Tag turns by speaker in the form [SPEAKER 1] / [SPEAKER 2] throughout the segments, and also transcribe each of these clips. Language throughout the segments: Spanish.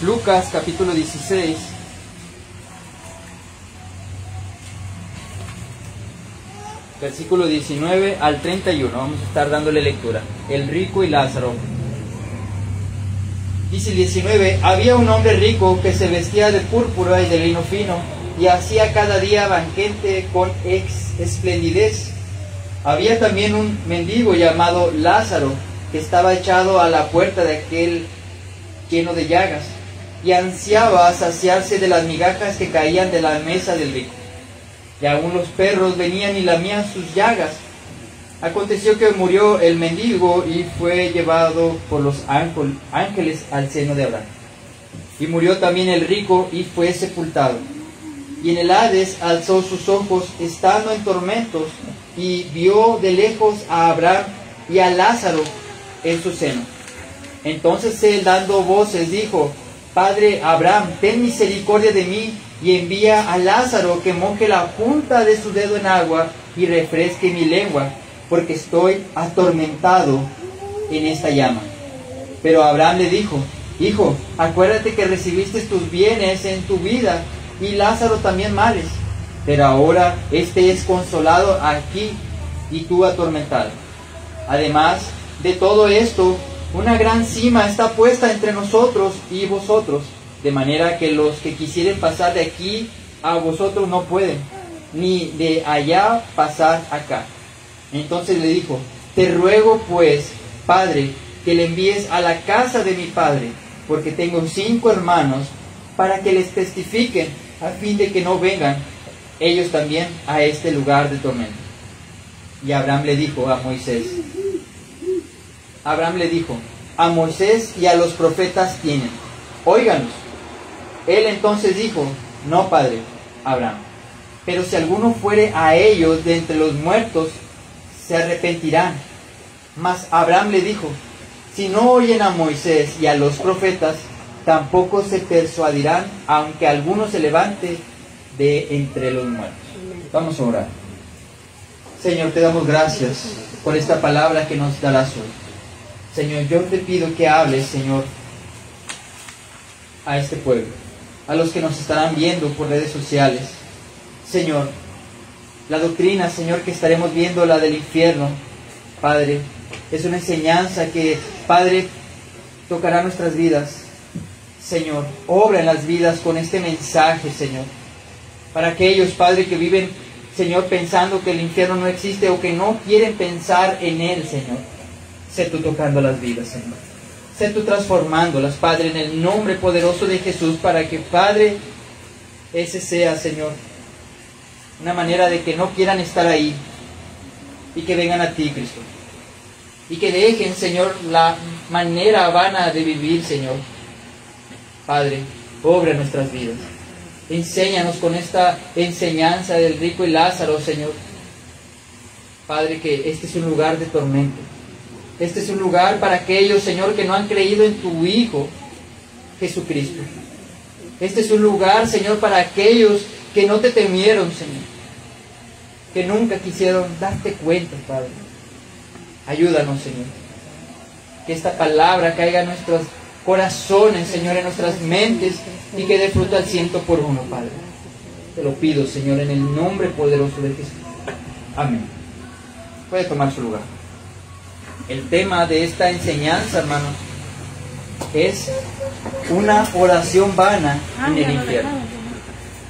[SPEAKER 1] Lucas capítulo 16. Versículo 19 al 31. Vamos a estar dándole lectura. El rico y Lázaro. Dice el 19: había un hombre rico que se vestía de púrpura y de lino fino, y hacía cada día banquete con esplendidez. Había también un mendigo llamado Lázaro, que estaba echado a la puerta de aquel lleno de llagas, y ansiaba saciarse de las migajas que caían de la mesa del rico. Y aún los perros venían y lamían sus llagas. Aconteció que murió el mendigo y fue llevado por los ángeles al seno de Abraham. Y murió también el rico y fue sepultado. Y en el Hades alzó sus ojos, estando en tormentos, y vio de lejos a Abraham y a Lázaro en su seno. Entonces él, dando voces, dijo: Padre Abraham, ten misericordia de mí, y envía a Lázaro que moje la punta de su dedo en agua y refresque mi lengua, porque estoy atormentado en esta llama. Pero Abraham le dijo: Hijo, acuérdate que recibiste tus bienes en tu vida, y Lázaro también males, pero ahora este es consolado aquí y tú atormentado. Además de todo esto, una gran sima está puesta entre nosotros y vosotros, de manera que los que quisieren pasar de aquí a vosotros no pueden, ni de allá pasar acá. Entonces le dijo: Te ruego pues, Padre, que le envíes a la casa de mi padre, porque tengo 5 hermanos, para que les testifiquen, a fin de que no vengan ellos también a este lugar de tormento. Y Abraham le dijo a Moisés, a Moisés y a los profetas tienen, óiganos. Él entonces dijo: No, padre Abraham, pero si alguno fuere a ellos de entre los muertos, se arrepentirán. Mas Abraham le dijo: Si no oyen a Moisés y a los profetas, tampoco se persuadirán, aunque alguno se levante de entre los muertos. Vamos a orar. Señor, te damos gracias por esta palabra que nos darás hoy. Señor, yo te pido que hables, Señor, a este pueblo, a los que nos estarán viendo por redes sociales. Señor, la doctrina, Señor, que estaremos viendo, la del infierno, Padre, es una enseñanza que, Padre, tocará nuestras vidas. Señor, obra en las vidas con este mensaje, Señor, para aquellos, Padre, que viven, Señor, pensando que el infierno no existe o que no quieren pensar en él, Señor. Sé tú tocando las vidas, Señor. Sé tú transformándolas, Padre, en el nombre poderoso de Jesús, para que, Padre, ese sea, Señor, una manera de que no quieran estar ahí y que vengan a ti, Cristo. Y que dejen, Señor, la manera vana de vivir, Señor. Padre, obra en nuestras vidas. Enséñanos con esta enseñanza del rico y Lázaro, Señor. Padre, que este es un lugar de tormento. Este es un lugar para aquellos, Señor, que no han creído en tu Hijo, Jesucristo. Este es un lugar, Señor, para aquellos que no te temieron, Señor. Que nunca quisieron darte cuenta, Padre. Ayúdanos, Señor. Que esta palabra caiga en nuestros corazones, Señor, en nuestras mentes, y que dé fruto al 100 por 1, Padre. Te lo pido, Señor, en el nombre poderoso de Jesús. Amén. Puede tomar su lugar. El tema de esta enseñanza, hermanos, es una oración vana en el infierno.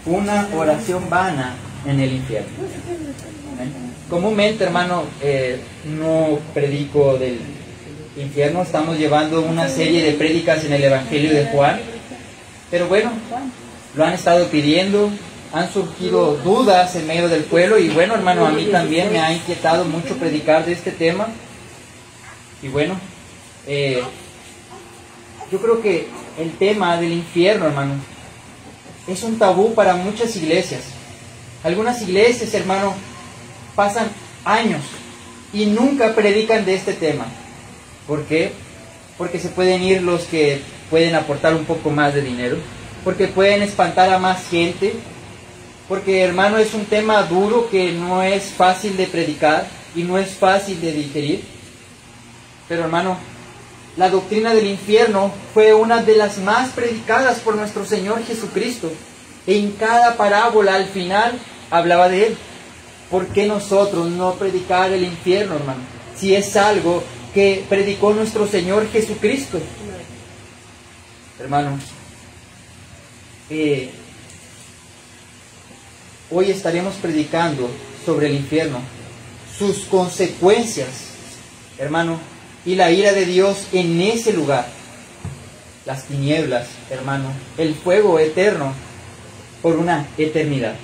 [SPEAKER 1] Una oración vana en el infierno. Comúnmente, hermano, no predico del infierno. Estamos llevando una serie de prédicas en el Evangelio de Juan. Pero bueno, lo han estado pidiendo, han surgido dudas en medio del pueblo. Y bueno, hermano, a mí también me ha inquietado mucho predicar de este tema. Y bueno, yo creo que el tema del infierno, hermano, es un tabú para muchas iglesias. Algunas iglesias, hermano, pasan años y nunca predican de este tema. ¿Por qué? Porque se pueden ir los que pueden aportar un poco más de dinero, porque pueden espantar a más gente, porque, hermano, es un tema duro que no es fácil de predicar y no es fácil de digerir. Pero, hermano, la doctrina del infierno fue una de las más predicadas por nuestro Señor Jesucristo. En cada parábola al final hablaba de Él. ¿Por qué nosotros no predicar el infierno, hermano? Si es algo que predicó nuestro Señor Jesucristo. Hermano, hoy estaremos predicando sobre el infierno, sus consecuencias, hermano, y la ira de Dios en ese lugar. Las tinieblas, hermano, el fuego eterno por una eternidad.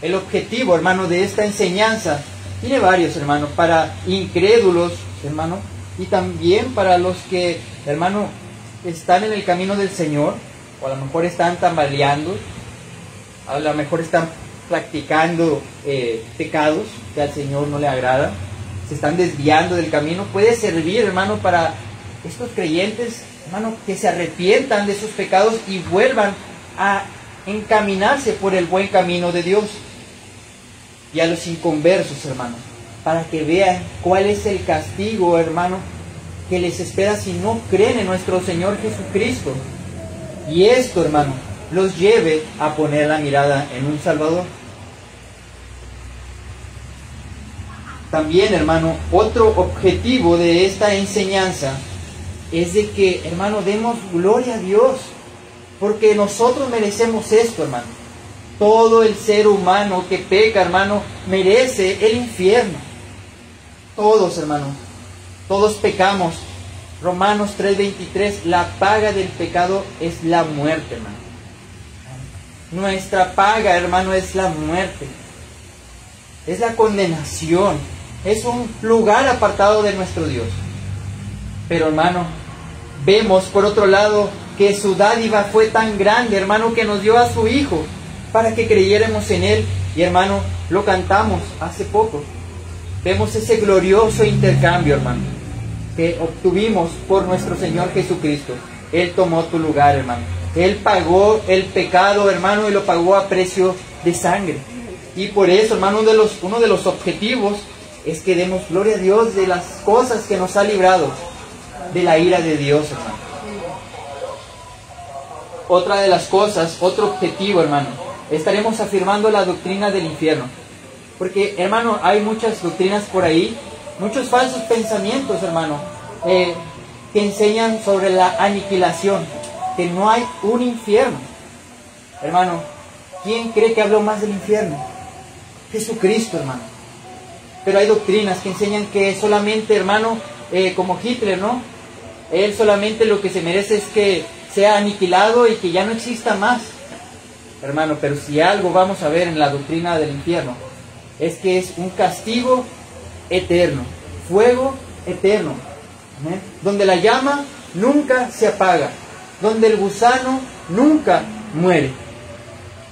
[SPEAKER 1] El objetivo, hermano, de esta enseñanza tiene varios, hermano, para incrédulos, hermano, y también para los que, hermano, están en el camino del Señor, o a lo mejor están tambaleando, a lo mejor están practicando pecados que al Señor no le agrada, se están desviando del camino. Puede servir, hermano, para estos creyentes, hermano, que se arrepientan de sus pecados y vuelvan a encaminarse por el buen camino de Dios. Y a los inconversos, hermano, para que vean cuál es el castigo, hermano, que les espera si no creen en nuestro Señor Jesucristo. Y esto, hermano, los lleve a poner la mirada en un Salvador. También, hermano, otro objetivo de esta enseñanza es de que, hermano, demos gloria a Dios, porque nosotros merecemos esto, hermano. Todo el ser humano que peca, hermano, merece el infierno. Todos, hermano, todos pecamos. Romanos 3:23, la paga del pecado es la muerte, hermano. Nuestra paga, hermano, es la muerte. Es la condenación. Es un lugar apartado de nuestro Dios. Pero, hermano, vemos por otro lado que su dádiva fue tan grande, hermano, que nos dio a su Hijo para que creyéramos en Él. Y, hermano, lo cantamos hace poco. Vemos ese glorioso intercambio, hermano, que obtuvimos por nuestro Señor Jesucristo. Él tomó tu lugar, hermano. Él pagó el pecado, hermano, y lo pagó a precio de sangre. Y por eso, hermano, uno de los objetivos es que demos gloria a Dios de las cosas que nos ha librado de la ira de Dios, hermano. Otra de las cosas, otro objetivo, hermano, estaremos afirmando la doctrina del infierno. Porque, hermano, hay muchas doctrinas por ahí, muchos falsos pensamientos, hermano, que enseñan sobre la aniquilación, que no hay un infierno. Hermano, ¿quién cree que habló más del infierno? Jesucristo, hermano. Pero hay doctrinas que enseñan que solamente, hermano, como Hitler, ¿no? Él solamente lo que se merece es que sea aniquilado y que ya no exista más. Hermano, pero si algo vamos a ver en la doctrina del infierno, es que es un castigo eterno, fuego eterno, ¿eh? Donde la llama nunca se apaga, donde el gusano nunca muere.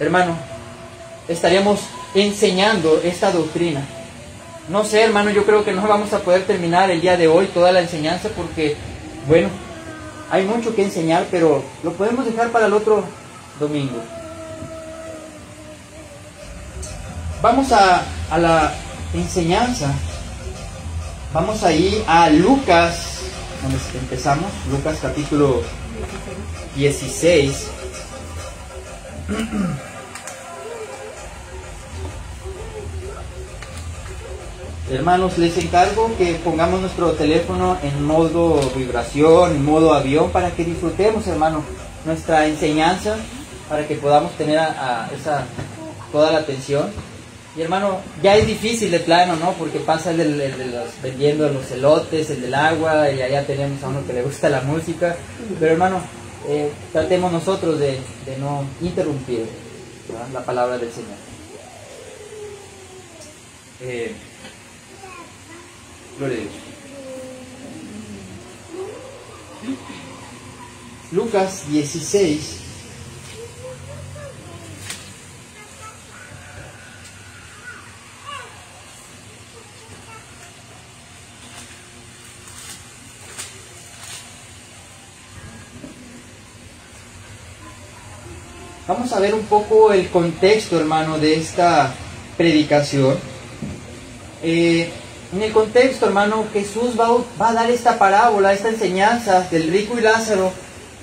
[SPEAKER 1] Hermano, estaríamos enseñando esta doctrina. No sé, hermano, yo creo que no vamos a poder terminar el día de hoy toda la enseñanza porque, bueno, hay mucho que enseñar, pero lo podemos dejar para el otro domingo. Vamos a la enseñanza. Vamos ahí a Lucas, donde empezamos, Lucas capítulo 16. Hermanos, les encargo que pongamos nuestro teléfono en modo vibración, en modo avión, para que disfrutemos, hermano, nuestra enseñanza, para que podamos tener toda la atención. Y, hermano, ya es difícil de plano, ¿no? Porque pasa el de los vendiendo los elotes, el del agua, y allá tenemos a uno que le gusta la música. Pero, hermano, tratemos nosotros de no interrumpir, ¿verdad?, la palabra del Señor. Gloria a Dios. Lucas 16. Vamos a ver un poco el contexto, hermano, de esta predicación. en el contexto, hermano, Jesús va a dar esta parábola, esta enseñanza del rico y Lázaro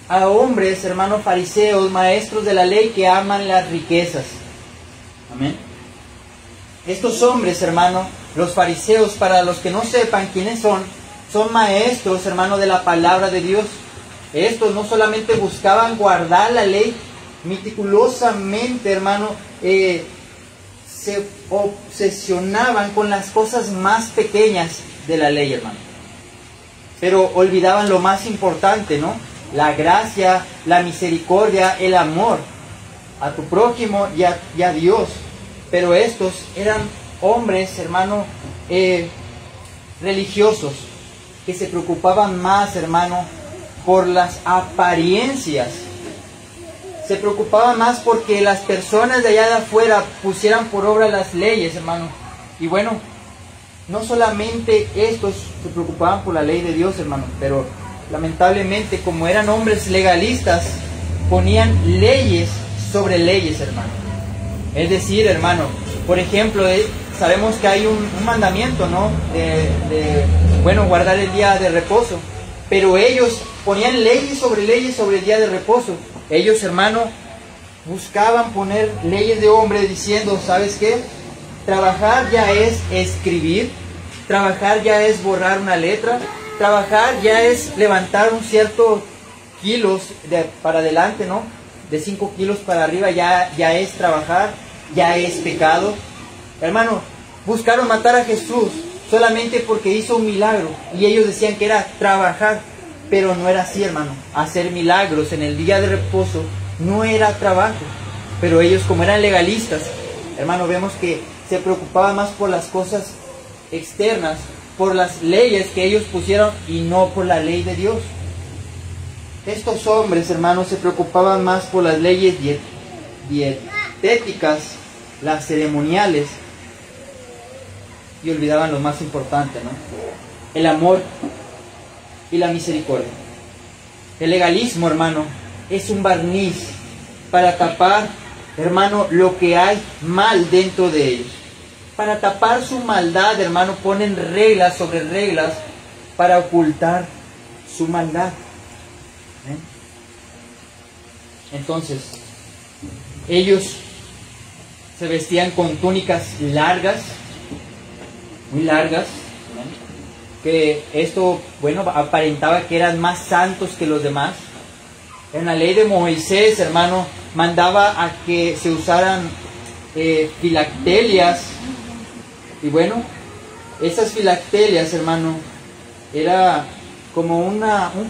[SPEAKER 1] a hombres, hermanos fariseos, maestros de la ley que aman las riquezas. Amén. Estos hombres, hermano, los fariseos, para los que no sepan quiénes son maestros, hermano, de la palabra de Dios. Estos no solamente buscaban guardar la ley meticulosamente, hermano, se obsesionaban con las cosas más pequeñas de la ley, hermano. Pero olvidaban lo más importante, ¿no? La gracia, la misericordia, el amor a tu prójimo y a Dios. Pero estos eran hombres, hermano, religiosos, que se preocupaban más, hermano, por las apariencias. Se preocupaban más porque las personas de allá de afuera pusieran por obra las leyes, hermano. Y bueno, no solamente estos se preocupaban por la ley de Dios, hermano, pero lamentablemente, como eran hombres legalistas, ponían leyes sobre leyes, hermano. Es decir, hermano, por ejemplo, sabemos que hay un mandamiento, ¿no? Bueno, guardar el día de reposo. Pero ellos ponían leyes sobre el día de reposo. Ellos, hermano, buscaban poner leyes de hombre diciendo, ¿sabes qué? Trabajar ya es escribir, trabajar ya es borrar una letra, trabajar ya es levantar un cierto kilos para adelante, ¿no? De 5 kilos para arriba ya es trabajar, ya es pecado. Hermano, buscaron matar a Jesús solamente porque hizo un milagro y ellos decían que era trabajar, pero no era así, hermano. Hacer milagros en el día de reposo no era trabajo, pero ellos, como eran legalistas, hermano, vemos que se preocupaban más por las cosas externas, por las leyes que ellos pusieron y no por la ley de Dios. Estos hombres, hermanos, se preocupaban más por las leyes dietéticas, las ceremoniales, y olvidaban lo más importante, ¿no? El amor y la misericordia. El legalismo, hermano, es un barniz para tapar, hermano, lo que hay mal dentro de ellos. Para tapar su maldad, hermano, ponen reglas sobre reglas para ocultar su maldad. ¿Eh? Entonces, ellos se vestían con túnicas largas, muy largas, ¿no? Que esto, bueno, aparentaba que eran más santos que los demás. En la ley de Moisés, hermano, mandaba a que se usaran filactelias. Y bueno, esas filactelias, hermano, era como un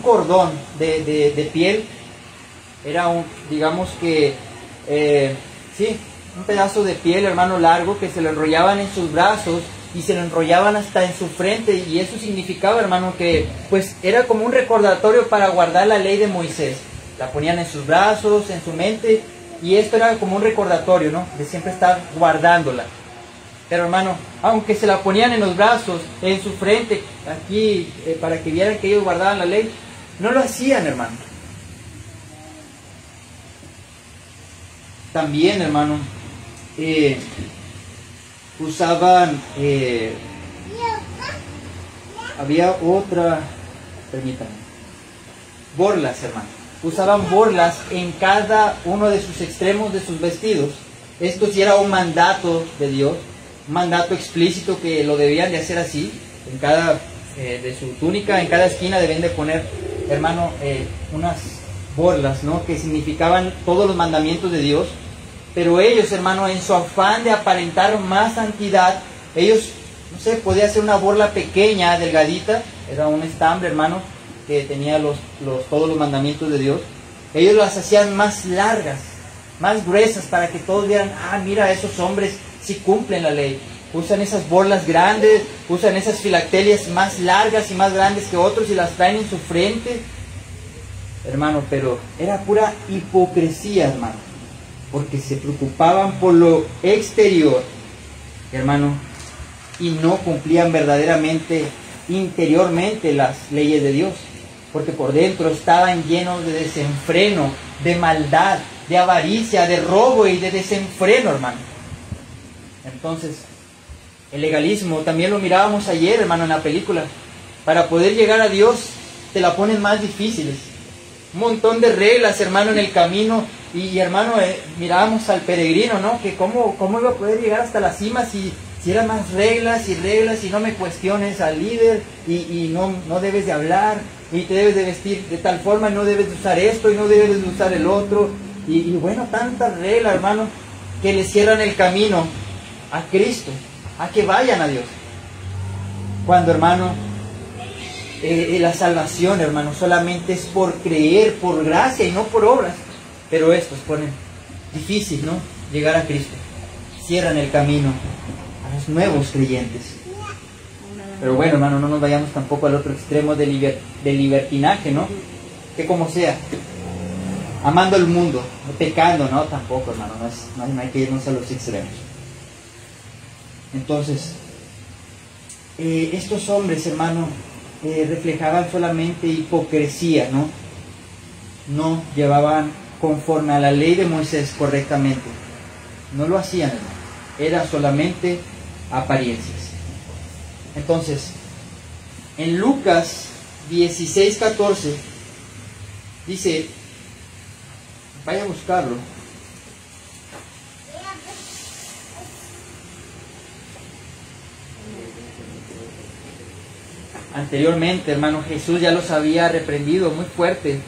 [SPEAKER 1] cordón de piel. Era digamos que, sí, un pedazo de piel, hermano, largo, que se lo enrollaban en sus brazos y se lo enrollaban hasta en su frente. Y eso significaba, hermano, que pues era como un recordatorio para guardar la ley de Moisés. La ponían en sus brazos, en su mente, y esto era como un recordatorio, ¿no? De siempre estar guardándola. Pero, hermano, aunque se la ponían en los brazos, en su frente, aquí, para que vieran que ellos guardaban la ley, no lo hacían, hermano. También, hermano, usaban, había otra, permítanme, borlas, hermano. Usaban borlas en cada uno de sus extremos de sus vestidos. Esto sí era un mandato de Dios, un mandato explícito que lo debían de hacer así. En cada, de su túnica, en cada esquina deben de poner, hermano, unas borlas, ¿no? Que significaban todos los mandamientos de Dios. Pero ellos, hermano, en su afán de aparentar más santidad, ellos, no sé, podía ser una borla pequeña, delgadita, era un estambre, hermano, que tenía todos los mandamientos de Dios. Ellos las hacían más largas, más gruesas, para que todos vieran, ah, mira, esos hombres sí cumplen la ley. Usan esas borlas grandes, usan esas filactelias más largas y más grandes que otros y las traen en su frente. Hermano, pero era pura hipocresía, hermano, porque se preocupaban por lo exterior, hermano, y no cumplían verdaderamente, interiormente, las leyes de Dios, porque por dentro estaban llenos de desenfreno, de maldad, de avaricia, de robo y de desenfreno, hermano. Entonces, El legalismo, también lo mirábamos ayer, hermano, en la película. Para poder llegar a Dios, te la ponen más difíciles. Un montón de reglas, hermano, en el camino. Y hermano, mirábamos al peregrino, ¿no? Que cómo iba a poder llegar hasta la cima si eran más reglas y no me cuestiones al líder y no debes de hablar y te debes de vestir de tal forma, no debes de usar esto y no debes de usar el otro. Y bueno, tantas reglas, hermano, que le cierran el camino a Cristo, a que vayan a Dios. Cuando, hermano, la salvación, hermano, solamente es por creer, por gracia y no por obras. Pero estos ponen difícil, ¿no? Llegar a Cristo. Cierran el camino a los nuevos creyentes. Pero bueno, hermano, no nos vayamos tampoco al otro extremo de libertinaje, ¿no? Que como sea, amando el mundo, pecando, ¿no? Tampoco, hermano, no hay que irnos a los extremos. Entonces, estos hombres, hermano, reflejaban solamente hipocresía, ¿no? No llevaban conforme a la ley de Moisés correctamente. No lo hacían, hermano. Era solamente apariencias. Entonces, en Lucas 16:14 dice, vaya a buscarlo. Anteriormente, hermano, Jesús ya los había reprendido muy fuerte.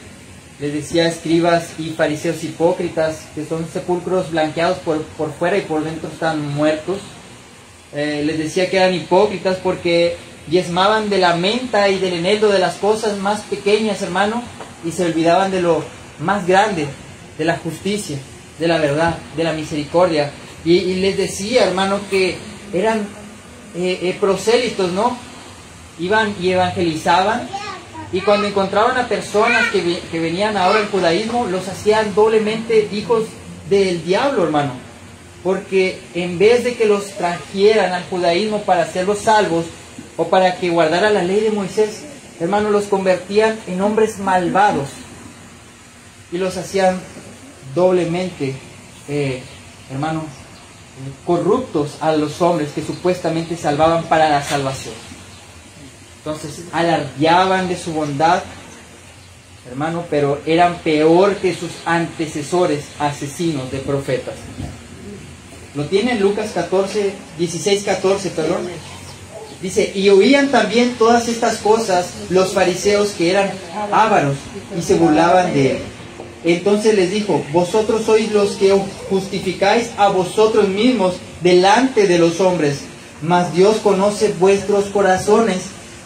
[SPEAKER 1] Les decía, escribas y fariseos hipócritas, que son sepulcros blanqueados por fuera y por dentro están muertos. Les decía que eran hipócritas porque diezmaban de la menta y del eneldo de las cosas más pequeñas, hermano, y se olvidaban de lo más grande, de la justicia, de la verdad, de la misericordia. Y les decía, hermano, que eran prosélitos, ¿no? Iban y evangelizaban, y cuando encontraban a personas que venían ahora al judaísmo, los hacían doblemente hijos del diablo, hermano, porque en vez de que los trajeran al judaísmo para hacerlos salvos o para que guardaran la ley de Moisés, hermano, los convertían en hombres malvados y los hacían doblemente, hermano, corruptos a los hombres que supuestamente salvaban para la salvación. Entonces alardeaban de su bondad, hermano, pero eran peor que sus antecesores, asesinos de profetas. Lo tiene en Lucas 16:14, perdón. Dice, y oían también todas estas cosas los fariseos que eran ávaros y se burlaban de él. Entonces les dijo, vosotros sois los que os justificáis a vosotros mismos delante de los hombres, mas Dios conoce vuestros corazones,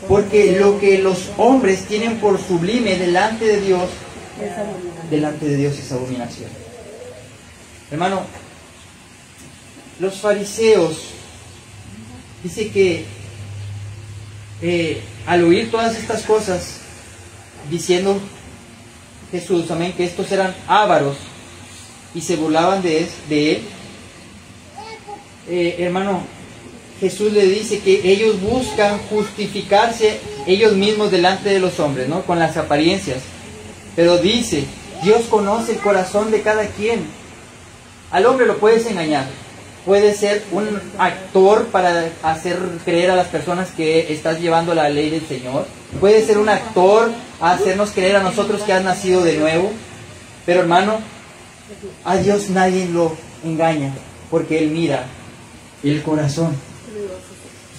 [SPEAKER 1] porque lo que los hombres tienen por sublime delante de Dios es abominación. Hermano, los fariseos, dice que al oír todas estas cosas, diciendo Jesús, amén, que estos eran ávaros y se burlaban de él, hermano, Jesús le dice que ellos buscan justificarse ellos mismos delante de los hombres, ¿no? Con las apariencias. Pero dice, Dios conoce el corazón de cada quien. Al hombre lo puedes engañar. Puede ser un actor para hacer creer a las personas que estás llevando la ley del Señor. Puede ser un actor a hacernos creer a nosotros que has nacido de nuevo. Pero hermano, a Dios nadie lo engaña, porque Él mira el corazón.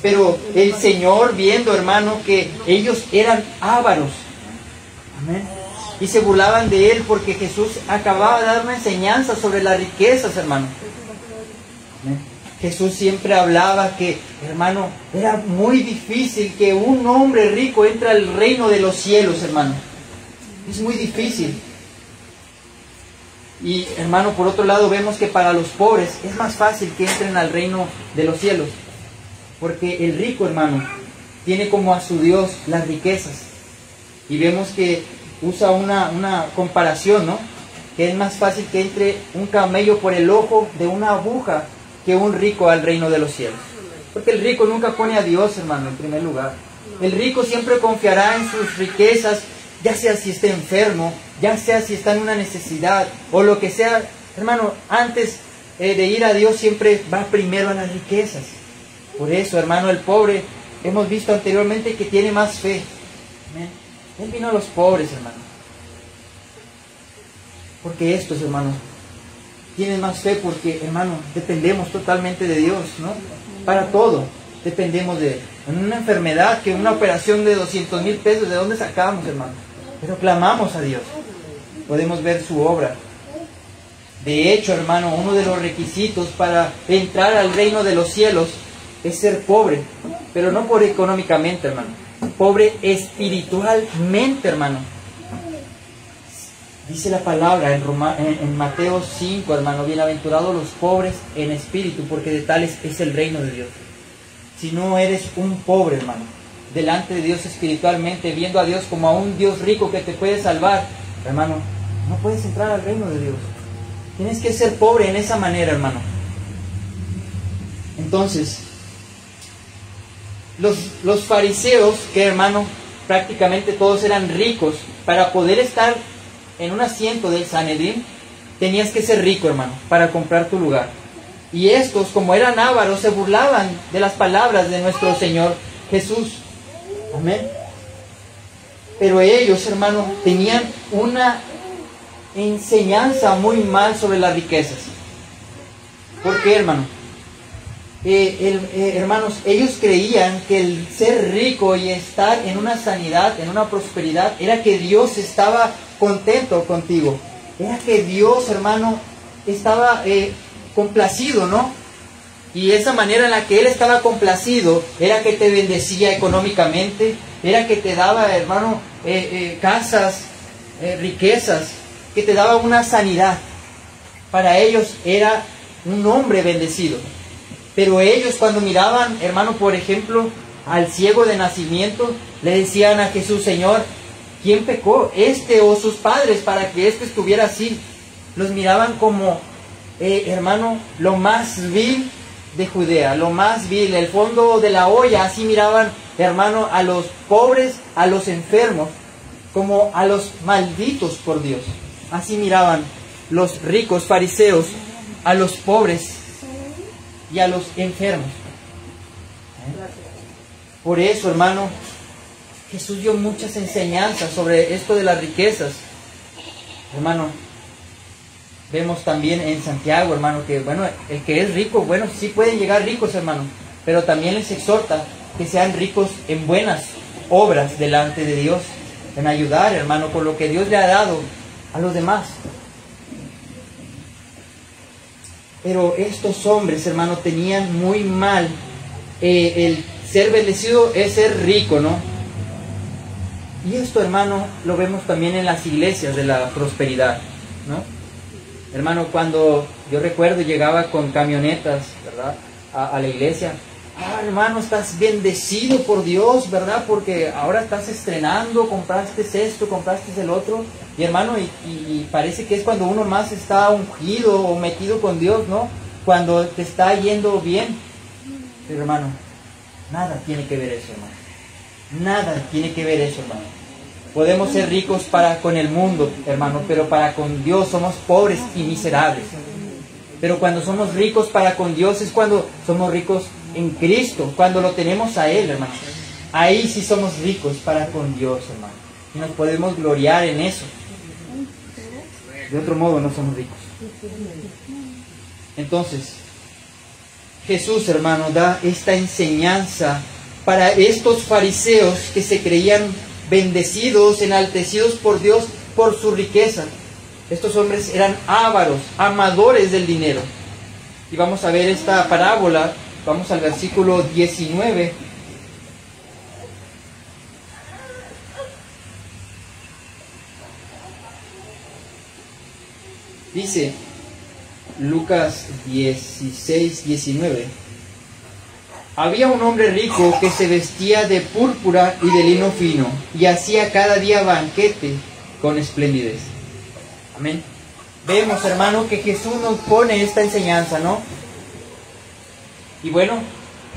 [SPEAKER 1] Pero el Señor, viendo, hermano, que ellos eran ávaros, amén, y se burlaban de Él porque Jesús acababa de dar una enseñanza sobre las riquezas, hermano. Amén. Jesús siempre hablaba que, hermano, era muy difícil que un hombre rico entre al reino de los cielos, hermano. Es muy difícil. Y, hermano, por otro lado vemos que para los pobres es más fácil que entren al reino de los cielos. Porque el rico, hermano, tiene como a su Dios las riquezas. Y vemos que usa una comparación, ¿no? Que es más fácil que entre un camello por el ojo de una aguja que un rico al reino de los cielos. Porque el rico nunca pone a Dios, hermano, en primer lugar. El rico siempre confiará en sus riquezas, ya sea si está enfermo, ya sea si está en una necesidad, o lo que sea. Hermano, antes de ir a Dios siempre va primero a las riquezas. Por eso, hermano, el pobre, hemos visto anteriormente que tiene más fe. Amén. Él vino a los pobres, hermano. Porque estos, hermanos, tienen más fe porque, hermano, dependemos totalmente de Dios, ¿no? Para todo dependemos de Él. En una enfermedad, que una operación de 200,000 pesos, ¿de dónde sacamos, hermano? Pero clamamos a Dios. Podemos ver su obra. De hecho, hermano, uno de los requisitos para entrar al reino de los cielos es ser pobre, pero no por económicamente, hermano. Pobre espiritualmente, hermano. Dice la palabra en Mateo 5, hermano, bienaventurados los pobres en espíritu, porque de tales es el reino de Dios. Si no eres un pobre, hermano, delante de Dios espiritualmente, viendo a Dios como a un Dios rico que te puede salvar, hermano, no puedes entrar al reino de Dios. Tienes que ser pobre en esa manera, hermano. Entonces, los fariseos, que, hermano, prácticamente todos eran ricos, para poder estar en un asiento del Sanedrín, tenías que ser rico, hermano, para comprar tu lugar. Y estos, como eran ávaros, se burlaban de las palabras de nuestro Señor Jesús. Amén. Pero ellos, hermano, tenían una enseñanza muy mal sobre las riquezas. ¿Por qué, hermano? Hermanos, ellos creían que el ser rico y estar en una sanidad, en una prosperidad, era que Dios estaba contento contigo. Era que Dios, hermano, estaba complacido, ¿no? Y esa manera en la que Él estaba complacido era que te bendecía económicamente, era que te daba, hermano, casas, riquezas, que te daba una sanidad. Para ellos era un hombre bendecido. Pero ellos, cuando miraban, hermano, por ejemplo, al ciego de nacimiento, le decían a Jesús: Señor, ¿quién pecó, este o sus padres, para que este estuviera así? Los miraban como, hermano, lo más vil de Judea, lo más vil, el fondo de la olla. Así miraban, hermano, a los pobres, a los enfermos, como a los malditos por Dios. Así miraban los ricos fariseos a los pobres y a los enfermos. Por eso, hermano, Jesús dio muchas enseñanzas sobre esto de las riquezas. Hermano, vemos también en Santiago, hermano, que, bueno, el que es rico, bueno, sí pueden llegar ricos, hermano, pero también les exhorta que sean ricos en buenas obras delante de Dios, en ayudar, hermano, por lo que Dios le ha dado a los demás. Pero estos hombres, hermano, tenían muy mal el ser bendecido es ser rico, ¿no? Y esto, hermano, lo vemos también en las iglesias de la prosperidad, ¿no? Hermano, cuando yo recuerdo llegaba con camionetas, ¿verdad?, a la iglesia. Hermano, estás bendecido por Dios, ¿verdad? Porque ahora estás estrenando, compraste esto, compraste el otro. Y, hermano, y parece que es cuando uno más está ungido o metido con Dios, ¿no? Cuando te está yendo bien. Pero, hermano, nada tiene que ver eso, hermano. Nada tiene que ver eso, hermano. Podemos ser ricos para con el mundo, hermano, pero para con Dios somos pobres y miserables. Pero cuando somos ricos para con Dios es cuando somos ricos en Cristo, cuando lo tenemos a Él, hermano. Ahí sí somos ricos para con Dios, hermano. Y nos podemos gloriar en eso. De otro modo no somos ricos. Entonces, Jesús, hermano, da esta enseñanza para estos fariseos que se creían bendecidos, enaltecidos por Dios por su riqueza. Estos hombres eran ávaros, amadores del dinero. Y vamos a ver esta parábola. Vamos al versículo 19. Dice Lucas 16, 19. Había un hombre rico que se vestía de púrpura y de lino fino, y hacía cada día banquete con esplendidez. Amén. Vemos, hermano, que Jesús nos pone esta enseñanza, ¿no? Y bueno,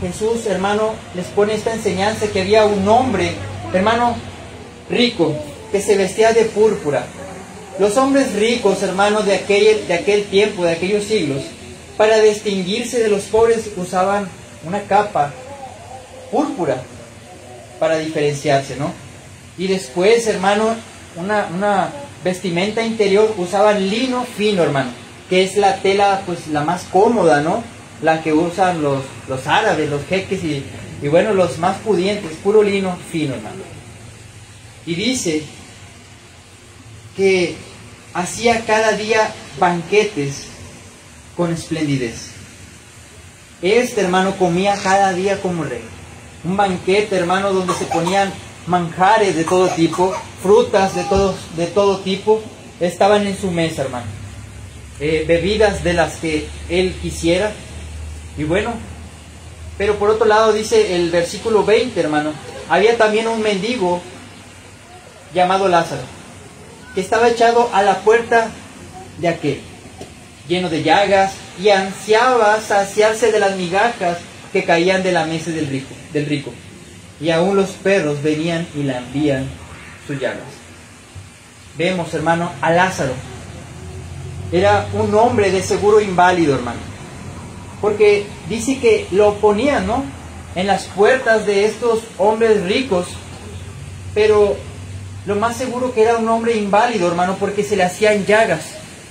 [SPEAKER 1] Jesús, hermano, les pone esta enseñanza que había un hombre, hermano, rico, que se vestía de púrpura. Los hombres ricos, hermano, de aquel tiempo, de aquellos siglos, para distinguirse de los pobres, usaban una capa púrpura para diferenciarse, ¿no? Y después, hermano, una vestimenta interior usaban lino fino, hermano, que es la tela pues la más cómoda, ¿no? La que usan los árabes, los jeques y bueno, los más pudientes, puro lino fino, hermano. Y dice que hacía cada día banquetes con esplendidez. Este hermano comía cada día como rey. Un banquete, hermano, donde se ponían manjares de todo tipo, frutas de todo tipo, estaban en su mesa, hermano. Bebidas de las que él quisiera. Y bueno, pero por otro lado dice el versículo 20, hermano, había también un mendigo llamado Lázaro, que estaba echado a la puerta de aquel, lleno de llagas, y ansiaba saciarse de las migajas que caían de la mesa del rico. Y aún los perros venían y lambían sus llagas. Vemos, hermano, a Lázaro. Era un hombre de seguro inválido, hermano. Porque dice que lo ponían, ¿no?, en las puertas de estos hombres ricos. Pero lo más seguro que era un hombre inválido, hermano, porque se le hacían llagas.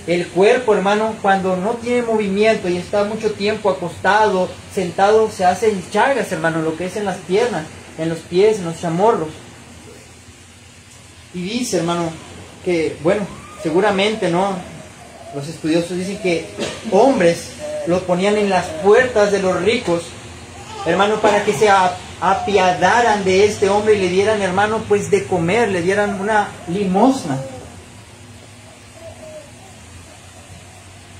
[SPEAKER 1] El cuerpo, hermano, cuando no tiene movimiento y está mucho tiempo acostado, sentado, se hacen llagas, hermano, lo que es en las piernas, en los pies, en los chamorros. Y dice, hermano, que, bueno, seguramente, ¿no?, los estudiosos dicen que hombres los ponían en las puertas de los ricos, hermano, para que se apiadaran de este hombre y le dieran, hermano, pues de comer, le dieran una limosna.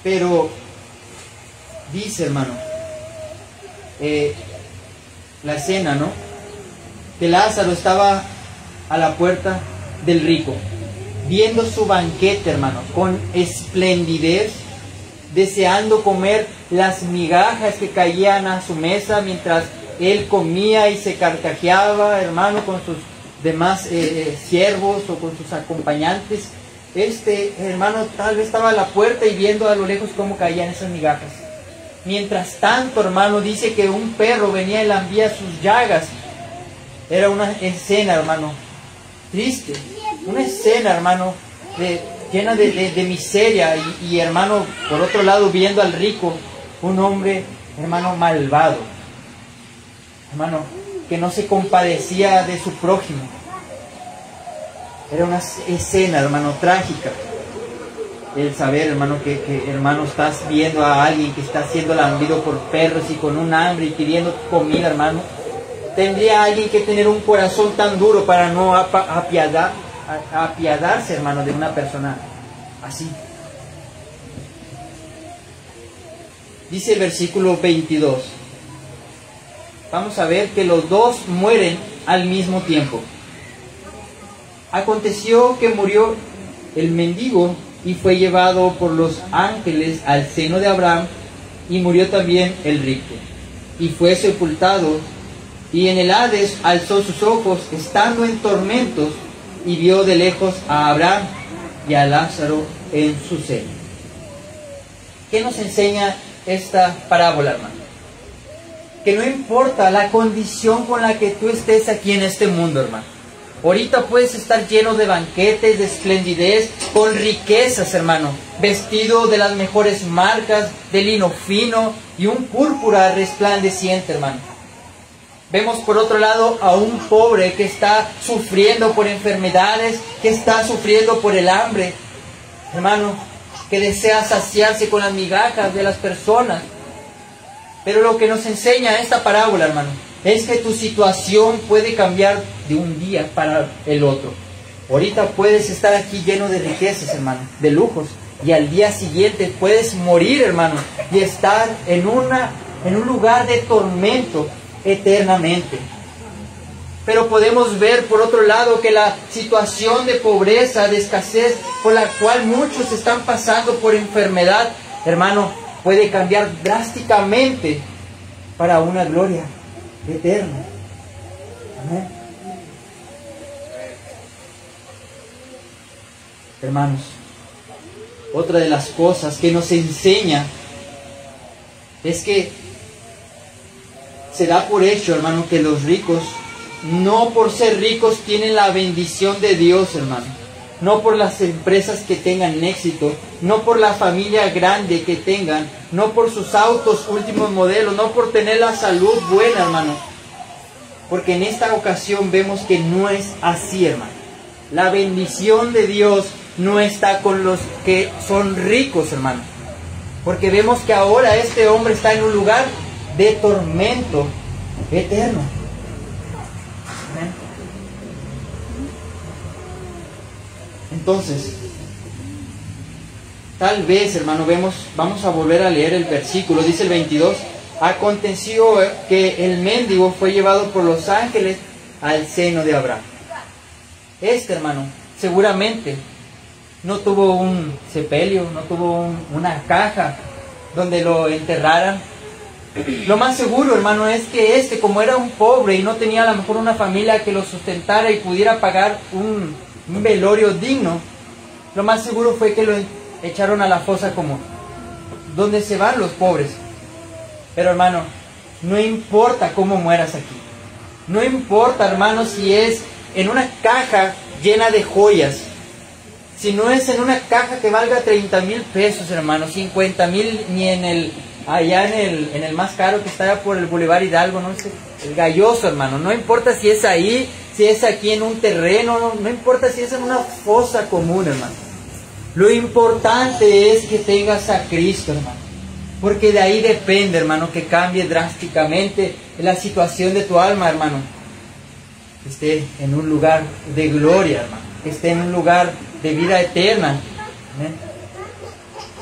[SPEAKER 1] Pero dice, hermano, la escena, ¿no?, que Lázaro estaba a la puerta del rico, viendo su banquete, hermano, con esplendidez, deseando comer las migajas que caían a su mesa mientras él comía y se carcajeaba, hermano, con sus demás siervos o con sus acompañantes. Este hermano tal vez estaba a la puerta y viendo a lo lejos cómo caían esas migajas. Mientras tanto, hermano, dice que un perro venía y lambía sus llagas. Era una escena, hermano, triste. Una escena, hermano, llena de miseria. Y, hermano, por otro lado, viendo al rico, un hombre, hermano, malvado. Hermano, que no se compadecía de su prójimo. Era una escena, hermano, trágica. El saber, hermano, que hermano, estás viendo a alguien que está siendo lambido por perros y con un hambre y pidiendo comida, hermano. Tendría alguien que tener un corazón tan duro para no apiadarse, hermano, de una persona así. Dice el versículo 22. Vamos a ver que los dos mueren al mismo tiempo. Aconteció que murió el mendigo y fue llevado por los ángeles al seno de Abraham, y murió también el rico, y fue sepultado, y en el Hades alzó sus ojos, estando en tormentos, y vio de lejos a Abraham y a Lázaro en su seno. ¿Qué nos enseña esta parábola, hermano? Que no importa la condición con la que tú estés aquí en este mundo, hermano. Ahorita puedes estar lleno de banquetes, de esplendidez, con riquezas, hermano. Vestido de las mejores marcas, de lino fino y un púrpura resplandeciente, hermano. Vemos por otro lado a un pobre que está sufriendo por enfermedades, que está sufriendo por el hambre, hermano, que desea saciarse con las migajas de las personas. Pero lo que nos enseña esta parábola, hermano, es que tu situación puede cambiar de un día para el otro. Ahorita puedes estar aquí lleno de riquezas, hermano, de lujos, y al día siguiente puedes morir, hermano, y estar en un lugar de tormento eternamente. Pero podemos ver por otro lado que la situación de pobreza, de escasez, por la cual muchos están pasando por enfermedad, hermano, puede cambiar drásticamente para una gloria eterna. Amén. Hermanos, otra de las cosas que nos enseña es que se da por hecho, hermano, que los ricos, no por ser ricos, tienen la bendición de Dios, hermano. No por las empresas que tengan éxito, no por la familia grande que tengan, no por sus autos últimos modelos, no por tener la salud buena, hermano. Porque en esta ocasión vemos que no es así, hermano. La bendición de Dios no está con los que son ricos, hermano. Porque vemos que ahora este hombre está en un lugar de tormento eterno. Amén. Entonces, tal vez, hermano, vamos a volver a leer el versículo. Dice el 22, aconteció que el mendigo fue llevado por los ángeles al seno de Abraham. Hermano, seguramente no tuvo un sepelio, no tuvo una caja donde lo enterraran. Lo más seguro, hermano, es que como era un pobre y no tenía a lo mejor una familia que lo sustentara y pudiera pagar un velorio digno, lo más seguro fue que lo echaron a la fosa común, donde se van los pobres. Pero, hermano, no importa cómo mueras aquí. No importa, hermano, si es en una caja llena de joyas. Si no es en una caja que valga 30,000 pesos, hermano, 50,000, ni allá en el más caro que está por el Boulevard Hidalgo, no sé, el Galloso, hermano. No importa si es ahí, si es aquí en un terreno, no importa si es en una fosa común, hermano. Lo importante es que tengas a Cristo, hermano. Porque de ahí depende, hermano, que cambie drásticamente la situación de tu alma, hermano. Que esté en un lugar de gloria, hermano. Que esté en un lugar de vida eterna. ¿Amén?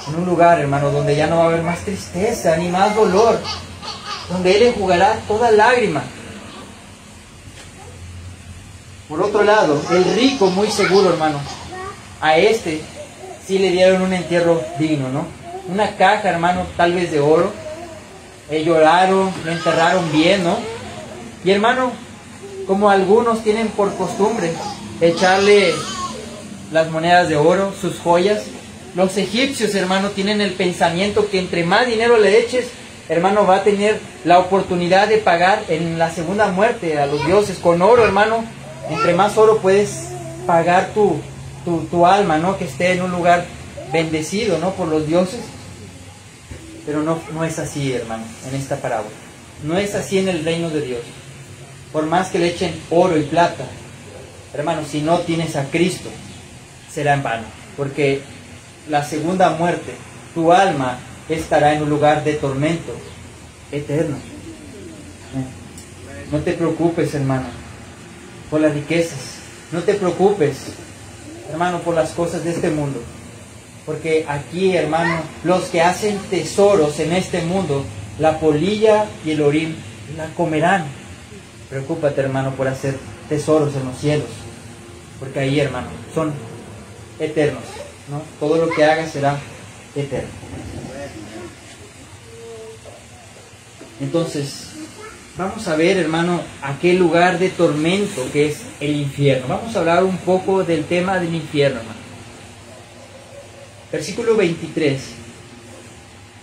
[SPEAKER 1] En un lugar, hermano, donde ya no va a haber más tristeza ni más dolor. Donde Él enjugará toda lágrima. Por otro lado, el rico, muy seguro, hermano, a sí le dieron un entierro digno, ¿no? Una caja, hermano, tal vez de oro. Lloraron, lo enterraron bien, ¿no? Y, hermano, como algunos tienen por costumbre echarle las monedas de oro, sus joyas, los egipcios, hermano, tienen el pensamiento que entre más dinero le eches, hermano, va a tener la oportunidad de pagar en la segunda muerte a los dioses con oro, hermano. Entre más oro puedes pagar tu alma, ¿no? Que esté en un lugar bendecido, ¿no? Por los dioses. Pero no es así, hermano, en esta parábola. No es así en el reino de Dios. Por más que le echen oro y plata, hermano, si no tienes a Cristo, será en vano. Porque la segunda muerte, tu alma estará en un lugar de tormento eterno. No te preocupes, hermano, por las riquezas. No te preocupes, hermano, por las cosas de este mundo. Porque aquí, hermano, los que hacen tesoros en este mundo, la polilla y el orín la comerán. Preocúpate, hermano, por hacer tesoros en los cielos. Porque ahí, hermano, son eternos, ¿no? Todo lo que hagas será eterno. Entonces, vamos a ver, hermano, aquel lugar de tormento que es el infierno. Vamos a hablar un poco del tema del infierno, hermano. Versículo 23.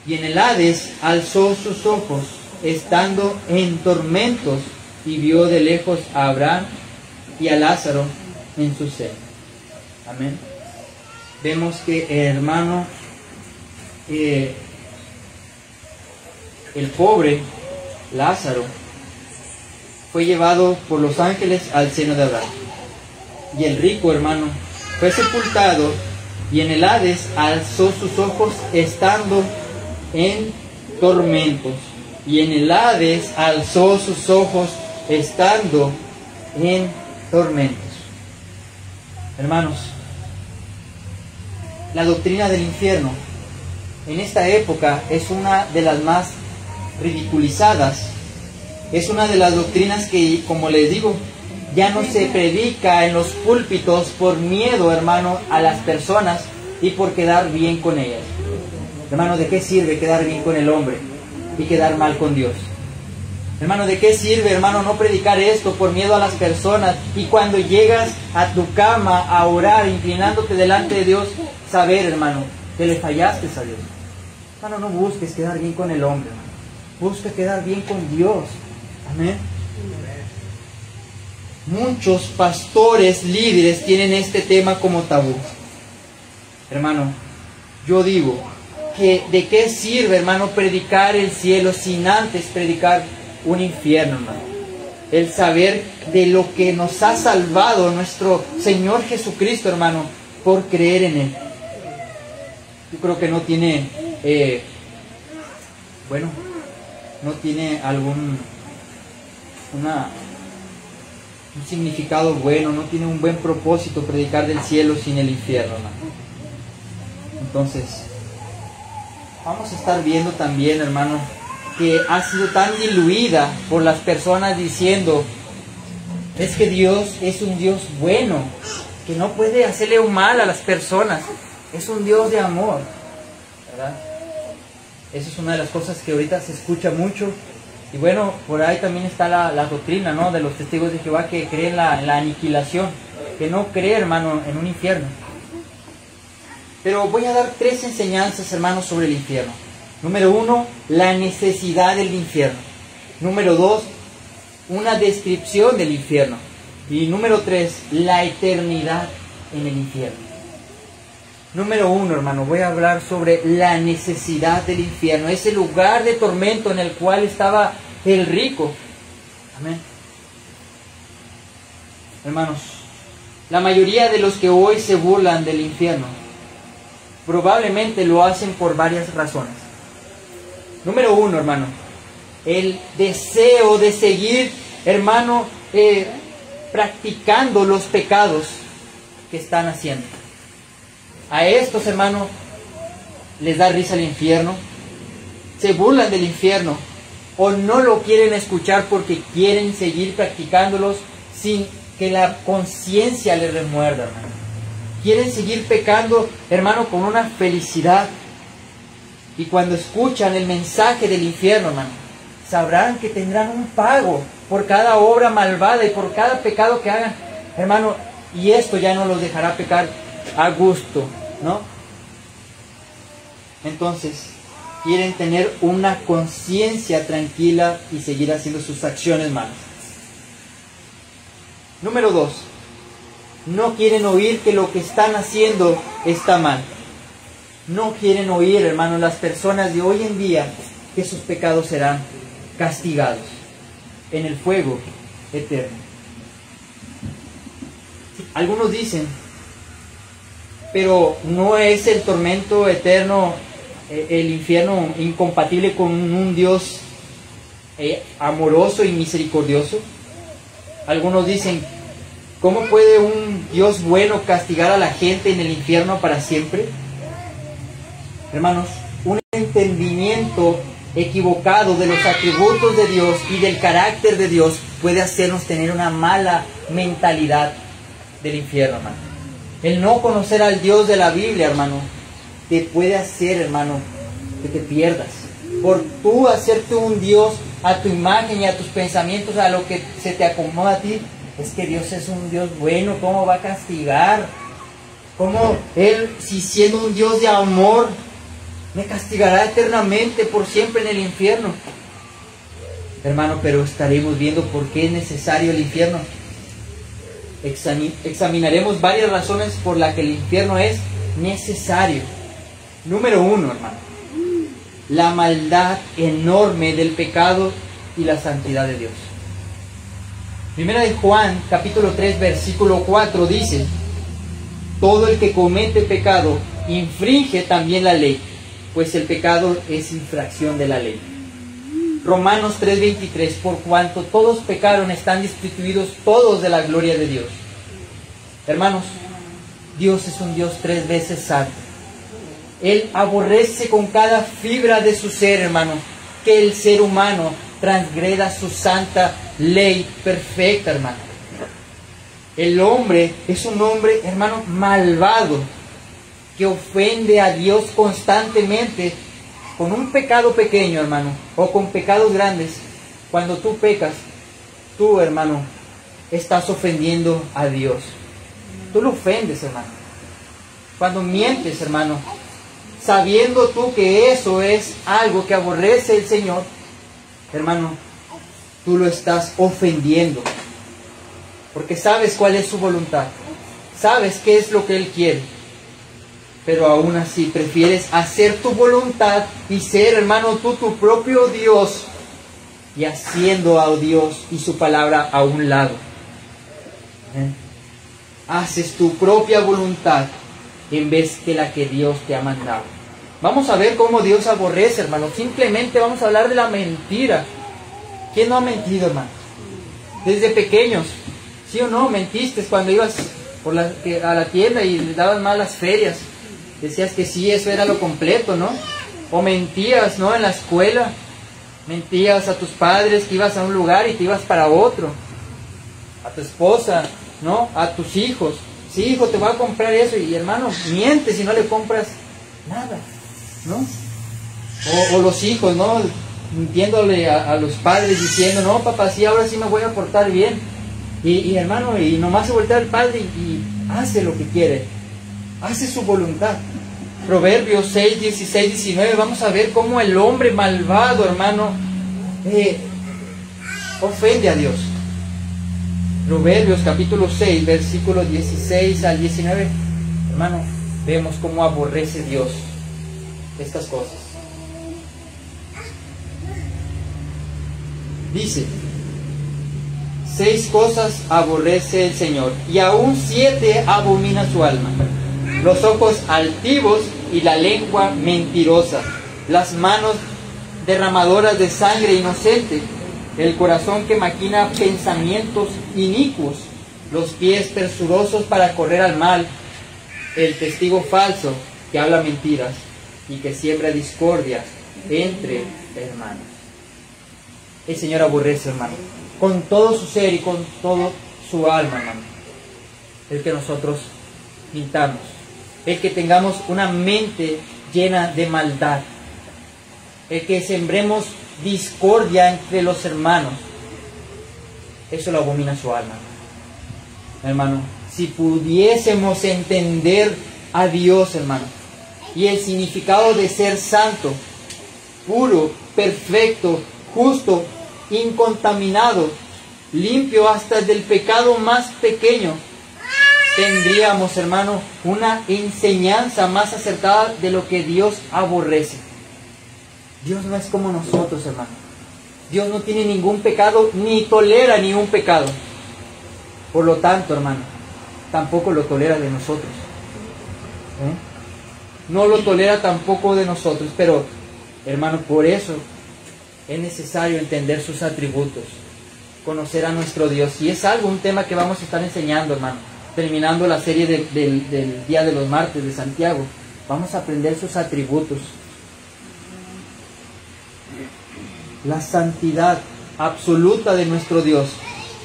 [SPEAKER 1] Y en el Hades alzó sus ojos, estando en tormentos, y vio de lejos a Abraham y a Lázaro en su seno. Amén. Vemos que, hermano, el pobre Lázaro fue llevado por los ángeles al seno de Abraham. Y el rico, hermano, fue sepultado, y en el Hades alzó sus ojos estando en tormentos. Y en el Hades alzó sus ojos estando en tormentos. Hermanos, la doctrina del infierno en esta época es una de las más ridiculizadas. Es una de las doctrinas que, como les digo, ya no se predica en los púlpitos por miedo, hermano, a las personas y por quedar bien con ellas. Hermano, ¿de qué sirve quedar bien con el hombre y quedar mal con Dios? Hermano, ¿de qué sirve, hermano, no predicar esto por miedo a las personas y cuando llegas a tu cama a orar, inclinándote delante de Dios, saber, hermano, que le fallaste a Dios? Hermano, no busques quedar bien con el hombre, hermano. Busca quedar bien con Dios. Amén. Muchos pastores, líderes tienen este tema como tabú. Hermano, yo digo que de qué sirve, hermano, predicar el cielo sin antes predicar un infierno, hermano. El saber de lo que nos ha salvado nuestro Señor Jesucristo, hermano, por creer en Él. Yo creo que no tiene, no tiene un significado bueno, no tiene un buen propósito predicar del cielo sin el infierno, hermano. Entonces, vamos a estar viendo también, hermano, que ha sido tan diluida por las personas diciendo, es que Dios es un Dios bueno, que no puede hacerle un mal a las personas, es un Dios de amor, ¿verdad? Esa es una de las cosas que ahorita se escucha mucho. Y bueno, por ahí también está la doctrina, ¿no?, de los testigos de Jehová, que creen en la aniquilación, que no cree, hermano, en un infierno. Pero voy a dar 3 enseñanzas, hermanos, sobre el infierno. Número 1, la necesidad del infierno. Número 2, una descripción del infierno. Y número 3, la eternidad en el infierno. Número 1, hermano, voy a hablar sobre la necesidad del infierno. Ese lugar de tormento en el cual estaba el rico. Amén. Hermanos, la mayoría de los que hoy se burlan del infierno probablemente lo hacen por varias razones. Número 1, hermano, el deseo de seguir, hermano, practicando los pecados que están haciendo. A estos, hermanos, les da risa el infierno, se burlan del infierno, o no lo quieren escuchar porque quieren seguir practicándolos sin que la conciencia les remuerda, hermano. Quieren seguir pecando, hermano, con una felicidad. Y cuando escuchan el mensaje del infierno, hermano, sabrán que tendrán un pago por cada obra malvada y por cada pecado que hagan, hermano, y esto ya no los dejará pecar a gusto, ¿no? Entonces, quieren tener una conciencia tranquila y seguir haciendo sus acciones malas. Número 2, no quieren oír que lo que están haciendo está mal. No quieren oír, hermano, las personas de hoy en día, que sus pecados serán castigados en el fuego eterno. Algunos dicen, pero ¿no es el tormento eterno, el infierno, incompatible con un Dios amoroso y misericordioso? Algunos dicen, ¿cómo puede un Dios bueno castigar a la gente en el infierno para siempre? Hermanos, un entendimiento equivocado de los atributos de Dios y del carácter de Dios puede hacernos tener una mala mentalidad del infierno, hermano. El no conocer al Dios de la Biblia, hermano, te puede hacer, hermano, que te pierdas. Por tú hacerte un Dios a tu imagen y a tus pensamientos, a lo que se te acomoda a ti, es que Dios es un Dios bueno, ¿cómo va a castigar? ¿Cómo Él, si siendo un Dios de amor, me castigará eternamente por siempre en el infierno? Hermano, pero estaremos viendo por qué es necesario el infierno. Examinaremos varias razones por las que el infierno es necesario. Número 1, hermano, la maldad enorme del pecado y la santidad de Dios. Primera de Juan, capítulo 3, versículo 4 dice, todo el que comete pecado infringe también la ley, pues el pecado es infracción de la ley. Romanos 3:23, por cuanto todos pecaron, están destituidos todos de la gloria de Dios. Hermanos, Dios es un Dios 3 veces santo. Él aborrece con cada fibra de su ser, hermano, que el ser humano transgreda su santa ley perfecta, hermano. El hombre es un hombre, hermano, malvado, que ofende a Dios constantemente con un pecado pequeño, hermano, o con pecados grandes. Cuando tú pecas, tú, hermano, estás ofendiendo a Dios. Tú lo ofendes, hermano. Cuando mientes, hermano, sabiendo tú que eso es algo que aborrece el Señor, hermano, tú lo estás ofendiendo. Porque sabes cuál es su voluntad. Sabes qué es lo que Él quiere. Pero aún así prefieres hacer tu voluntad y ser, hermano, tú tu propio Dios. Y haciendo a Dios y su palabra a un lado. Haces tu propia voluntad en vez que la que Dios te ha mandado. Vamos a ver cómo Dios aborrece, hermano. Simplemente vamos a hablar de la mentira. ¿Quién no ha mentido, hermano? Desde pequeños, ¿sí o no? Mentiste cuando ibas a la tienda y le dabas malas ferias. Decías que sí, eso era lo completo, ¿no? O mentías, ¿no? En la escuela. Mentías a tus padres que ibas a un lugar y te ibas para otro. A tu esposa, ¿no? A tus hijos. Sí, hijo, te voy a comprar eso. Y hermano, mientes si no le compras nada, ¿no? O los hijos, ¿no? Mintiéndole a los padres diciendo, no, papá, sí, ahora sí me voy a portar bien. Y hermano, y nomás se voltea al padre y hace lo que quiere. Hace su voluntad. Proverbios 6, 16, 19. Vamos a ver cómo el hombre malvado, hermano, ofende a Dios. Proverbios capítulo 6, versículos 16 al 19. Hermano, vemos cómo aborrece Dios estas cosas. Dice: 6 cosas aborrece el Señor, y aún 7 abomina su alma: los ojos altivos y la lengua mentirosa, las manos derramadoras de sangre inocente, el corazón que maquina pensamientos inicuos, los pies presurosos para correr al mal, el testigo falso que habla mentiras y que siembra discordia entre hermanos. El Señor aborrece, hermano, con todo su ser y con todo su alma, hermano, el que nosotros mintamos, el que tengamos una mente llena de maldad, el que sembremos discordia entre los hermanos. Eso lo abomina su alma, hermano. Si pudiésemos entender a Dios, hermano, y el significado de ser santo, puro, perfecto, justo, incontaminado, limpio hasta del pecado más pequeño, tendríamos, hermano, una enseñanza más acertada de lo que Dios aborrece. Dios no es como nosotros, hermano. Dios no tiene ningún pecado, ni tolera ningún pecado. Por lo tanto, hermano, tampoco lo tolera de nosotros. No lo tolera tampoco de nosotros. Pero, hermano, por eso es necesario entender sus atributos, conocer a nuestro Dios. Y es un tema que vamos a estar enseñando, hermano. Terminando la serie del Día de los Martes de Santiago, vamos a aprender sus atributos. La santidad absoluta de nuestro Dios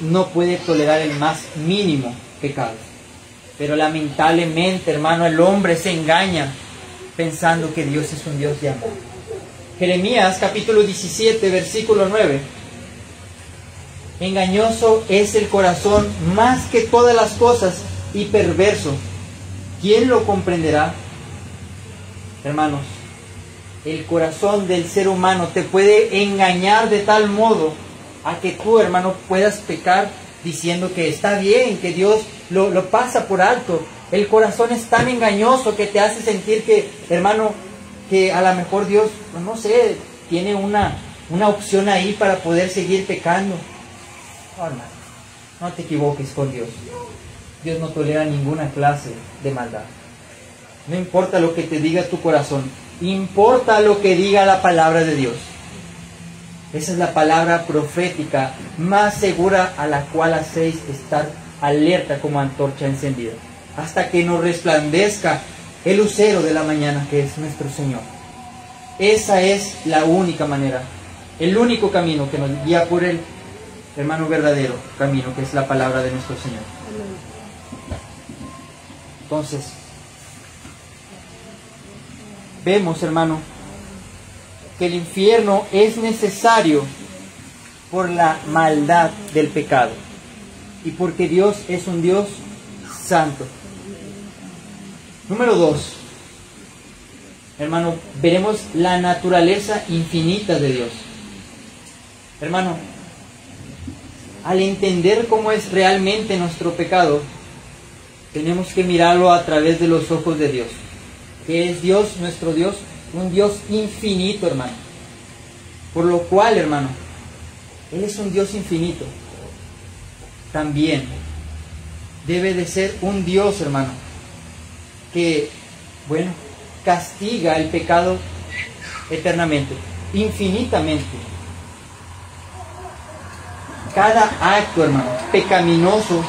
[SPEAKER 1] no puede tolerar el más mínimo pecado. Pero lamentablemente, hermano, el hombre se engaña pensando que Dios es un Dios de amor. Jeremías capítulo 17, versículo 9. Engañoso es el corazón más que todas las cosas y perverso. ¿Quién lo comprenderá? Hermanos, el corazón del ser humano te puede engañar de tal modo a que tú, hermano, puedas pecar diciendo que está bien, que Dios lo pasa por alto. El corazón es tan engañoso que te hace sentir que, hermano, que a lo mejor Dios, no sé, tiene una opción ahí para poder seguir pecando. No, hermano, no te equivoques con Dios. Dios no tolera ninguna clase de maldad. No importa lo que te diga tu corazón, importa lo que diga la palabra de Dios. Esa es la palabra profética más segura a la cual hacéis estar alerta como antorcha encendida, hasta que nos resplandezca el lucero de la mañana, que es nuestro Señor. Esa es la única manera, el único camino que nos guía por el hermano verdadero camino, que es la palabra de nuestro Señor. Entonces, vemos, hermano, que el infierno es necesario por la maldad del pecado y porque Dios es un Dios santo. Número 2, hermano, veremos la naturaleza infinita de Dios. Hermano, al entender cómo es realmente nuestro pecado, tenemos que mirarlo a través de los ojos de Dios. Que es Dios, nuestro Dios, un Dios infinito, hermano. Por lo cual, hermano, Él es un Dios infinito. También debe de ser un Dios, hermano, que, bueno, castiga el pecado eternamente, infinitamente. Cada acto, hermano, pecaminoso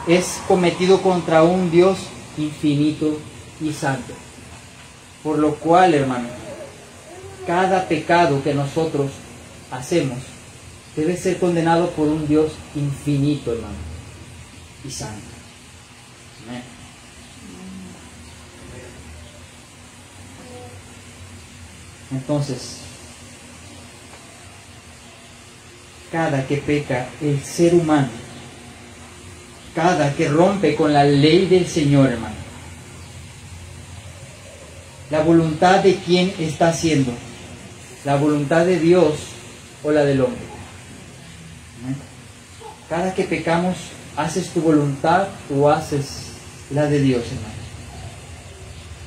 [SPEAKER 1] es cometido contra un Dios infinito y santo. Por lo cual, hermano, cada pecado que nosotros hacemos debe ser condenado por un Dios infinito, hermano, y santo. Amén. Entonces, cada que peca el ser humano, cada que rompe con la ley del Señor, hermano, la voluntad de quién está haciendo, la voluntad de Dios o la del hombre. ¿Amén? Cada que pecamos, ¿haces tu voluntad o haces la de Dios, hermano?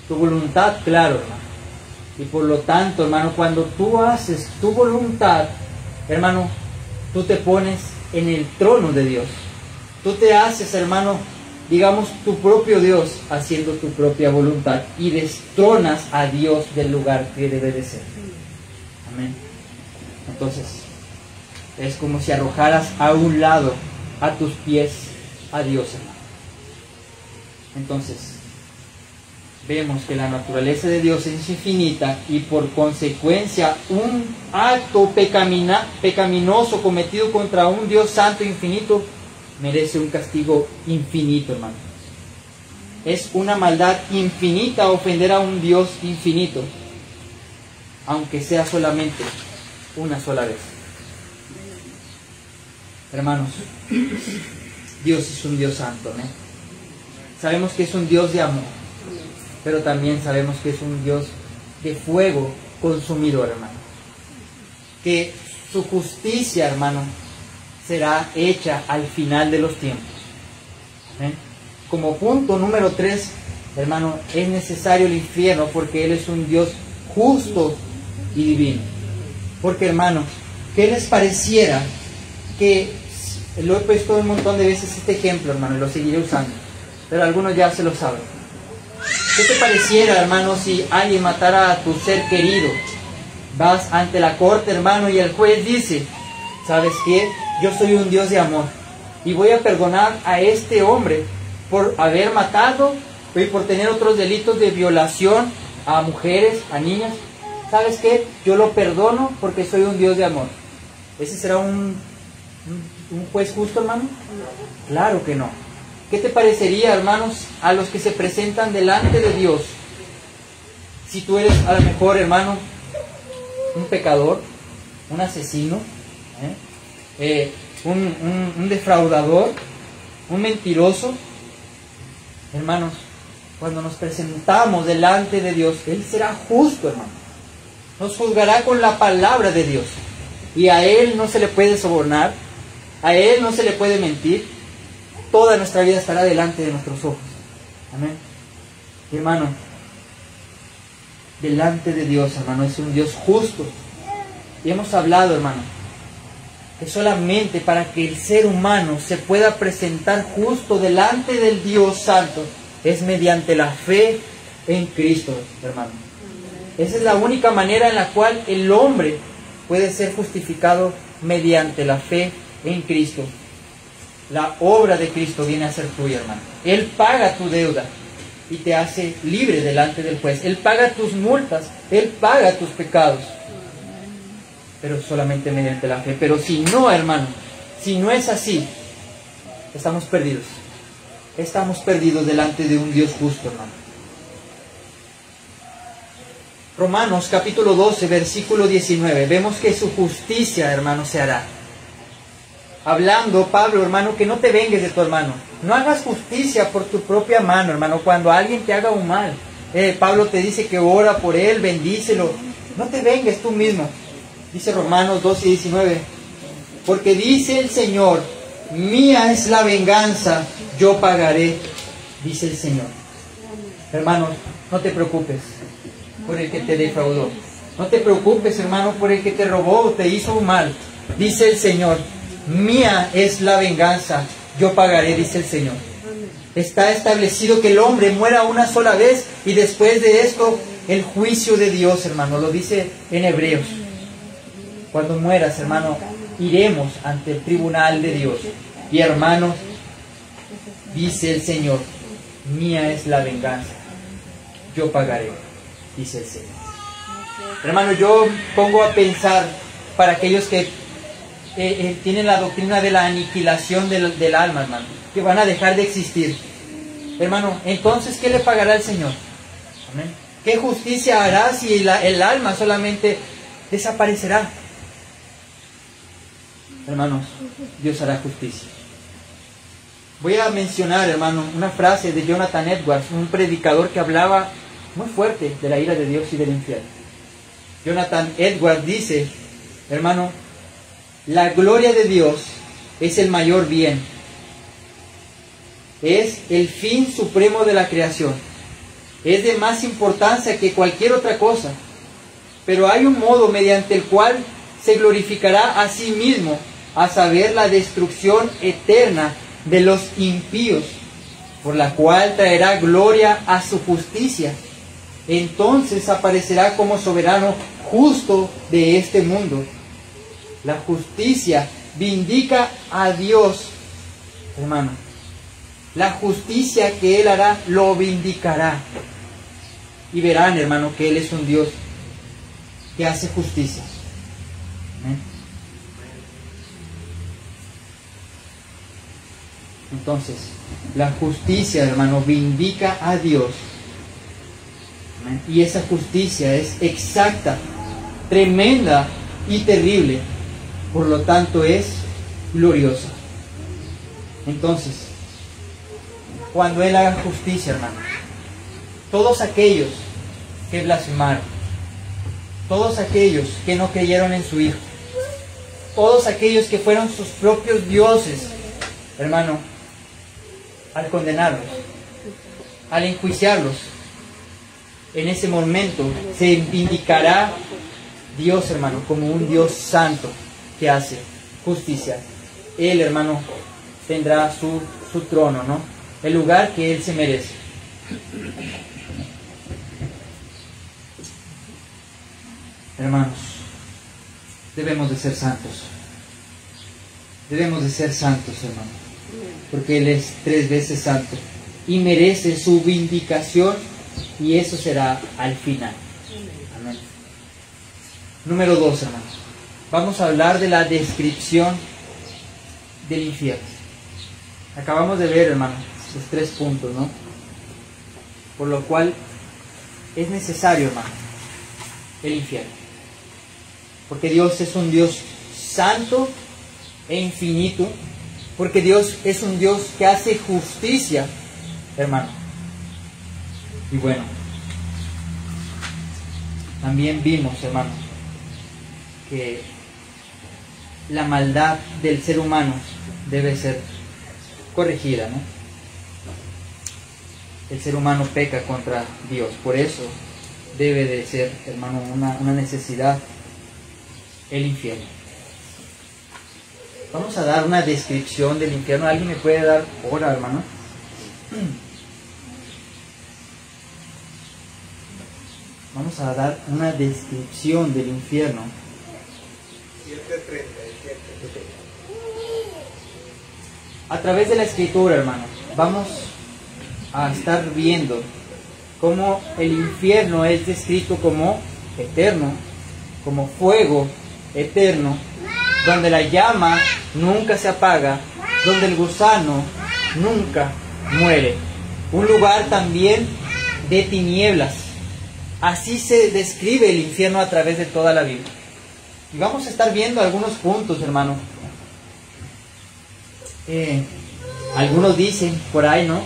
[SPEAKER 1] Tu voluntad, claro, hermano. Y por lo tanto, hermano, cuando tú haces tu voluntad, hermano, tú te pones en el trono de Dios. Tú te haces, hermano, digamos, tu propio Dios, haciendo tu propia voluntad, y destronas a Dios del lugar que debe de ser. Amén. Entonces, es como si arrojaras a un lado, a tus pies, a Dios, hermano. Entonces, vemos que la naturaleza de Dios es infinita y por consecuencia un acto pecaminoso cometido contra un Dios santo e infinito merece un castigo infinito, hermano. Es una maldad infinita ofender a un Dios infinito, aunque sea solamente una sola vez. Hermanos, Dios es un Dios santo, ¿no? Sabemos que es un Dios de amor, pero también sabemos que es un Dios de fuego consumidor, hermano. Que su justicia, hermano, será hecha al final de los tiempos. ¿Eh? Como punto número 3, hermano, es necesario el infierno porque Él es un Dios justo y divino. Porque, hermano, ¿qué les pareciera que, lo he puesto un montón de veces este ejemplo, hermano, y lo seguiré usando, pero algunos ya se lo saben. ¿Qué te pareciera, hermano, si alguien matara a tu ser querido? Vas ante la corte, hermano, y el juez dice, ¿sabes qué? Yo soy un Dios de amor y voy a perdonar a este hombre por haber matado y por tener otros delitos de violación a mujeres, a niñas. ¿Sabes qué? Yo lo perdono porque soy un Dios de amor. ¿Ese será un juez justo, hermano? Claro que no. ¿Qué te parecería, hermanos, a los que se presentan delante de Dios? Si tú eres, a lo mejor, hermano, un pecador, un asesino, un defraudador, un mentiroso. Hermanos, cuando nos presentamos delante de Dios, Él será justo, hermano. Nos juzgará con la palabra de Dios. Y a Él no se le puede sobornar, a Él no se le puede mentir. Toda nuestra vida estará delante de nuestros ojos. Amén. Y, hermano, delante de Dios, hermano, es un Dios justo. Y hemos hablado, hermano, que solamente para que el ser humano se pueda presentar justo delante del Dios Santo es mediante la fe en Cristo, hermano. Esa es la única manera en la cual el hombre puede ser justificado, mediante la fe en Cristo. La obra de Cristo viene a ser tuya, hermano. Él paga tu deuda y te hace libre delante del juez. Él paga tus multas, Él paga tus pecados. Pero solamente mediante la fe. Pero si no, hermano, si no es así, estamos perdidos. Estamos perdidos delante de un Dios justo, hermano. Romanos capítulo 12, versículo 19. Vemos que su justicia, hermano, se hará. Hablando, Pablo, hermano, que no te vengues de tu hermano. No hagas justicia por tu propia mano, hermano, cuando alguien te haga un mal. Pablo te dice que ora por él, bendícelo. No te vengues tú mismo. Dice Romanos 12, 19. porque dice el Señor, mía es la venganza, yo pagaré, dice el Señor. Hermanos, no te preocupes por el que te defraudó. No te preocupes, hermano, por el que te robó o te hizo un mal. Dice el Señor, mía es la venganza, yo pagaré, dice el Señor. Está establecido que el hombre muera una sola vez y después de esto el juicio de Dios, hermano. Lo dice en Hebreos. Cuando mueras, hermano, iremos ante el tribunal de Dios. Y hermanos, dice el Señor, mía es la venganza, yo pagaré, dice el Señor. Hermano, yo pongo a pensar para aquellos que tienen la doctrina de la aniquilación del alma, hermano, que van a dejar de existir. Hermano, entonces, ¿qué le pagará el Señor? ¿Amén? ¿Qué justicia hará si el alma solamente desaparecerá? Hermanos, Dios hará justicia. Voy a mencionar, hermano, una frase de Jonathan Edwards, un predicador que hablaba muy fuerte de la ira de Dios y del infierno. Jonathan Edwards dice, hermano, la gloria de Dios es el mayor bien. Es el fin supremo de la creación. Es de más importancia que cualquier otra cosa. Pero hay un modo mediante el cual se glorificará a sí mismo, a saber, la destrucción eterna de los impíos, por la cual traerá gloria a su justicia. Entonces aparecerá como soberano justo de este mundo. La justicia vindica a Dios, hermano. La justicia que Él hará lo vindicará. Y verán, hermano, que Él es un Dios que hace justicia. ¿Amén? Entonces, la justicia, hermano, vindica a Dios. ¿Amén? Y esa justicia es exacta, tremenda y terrible. Por lo tanto, es gloriosa. Entonces, cuando Él haga justicia, hermano, todos aquellos que blasfemaron, todos aquellos que no creyeron en su Hijo, todos aquellos que fueron sus propios dioses, hermano, al condenarlos, al enjuiciarlos, en ese momento se vindicará Dios, hermano, como un Dios santo que hace justicia. Él, hermano, tendrá su trono, ¿no? El lugar que Él se merece. Hermanos, debemos de ser santos. Debemos de ser santos, hermano, porque Él es 3 veces santo y merece su vindicación, y eso será al final. Amén. Número 2, hermanos. Vamos a hablar de la descripción del infierno. Acabamos de ver, hermano, los 3 puntos, ¿no? Por lo cual es necesario, hermano, el infierno. Porque Dios es un Dios santo e infinito. Porque Dios es un Dios que hace justicia, hermano. Y bueno, también vimos, hermano, que la maldad del ser humano debe ser corregida, ¿no? El ser humano peca contra Dios, por eso debe de ser, hermano, una necesidad el infierno. Vamos a dar una descripción del infierno. ¿Alguien me puede dar hora, hermano? Vamos a dar una descripción del infierno.
[SPEAKER 2] 7:37.
[SPEAKER 1] A través de la Escritura, hermano, vamos a estar viendo cómo el infierno es descrito como eterno, como fuego eterno, donde la llama nunca se apaga, donde el gusano nunca muere. Un lugar también de tinieblas. Así se describe el infierno a través de toda la Biblia. Y vamos a estar viendo algunos puntos, hermano. Algunos dicen por ahí, ¿no?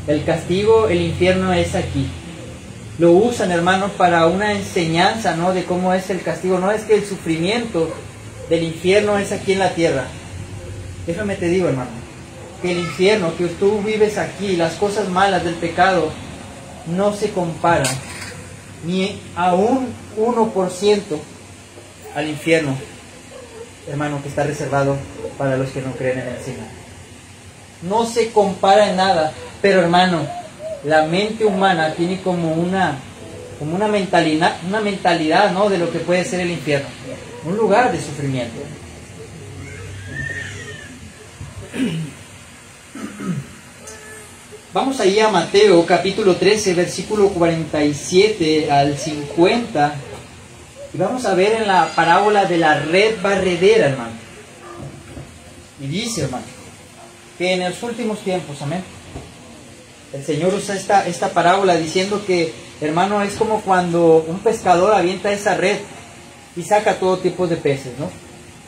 [SPEAKER 1] El castigo, el infierno es aquí. Lo usan, hermano, para una enseñanza, ¿no? De cómo es el castigo. No es que el sufrimiento del infierno es aquí en la tierra. Déjame te digo, hermano, que el infierno, que tú vives aquí, las cosas malas del pecado, no se comparan ni a un 1% al infierno, hermano, que está reservado para los que no creen en el Señor. No se compara en nada, pero hermano, la mente humana tiene como una mentalidad, ¿no?, de lo que puede ser el infierno, un lugar de sufrimiento. Vamos ahí a Mateo capítulo 13, versículo 47 al 50, y vamos a ver en la parábola de la red barredera, hermano. Y dice, hermano, que en los últimos tiempos, amén, el Señor usa esta parábola diciendo que, hermano, es como cuando un pescador avienta esa red y saca todo tipo de peces, ¿no?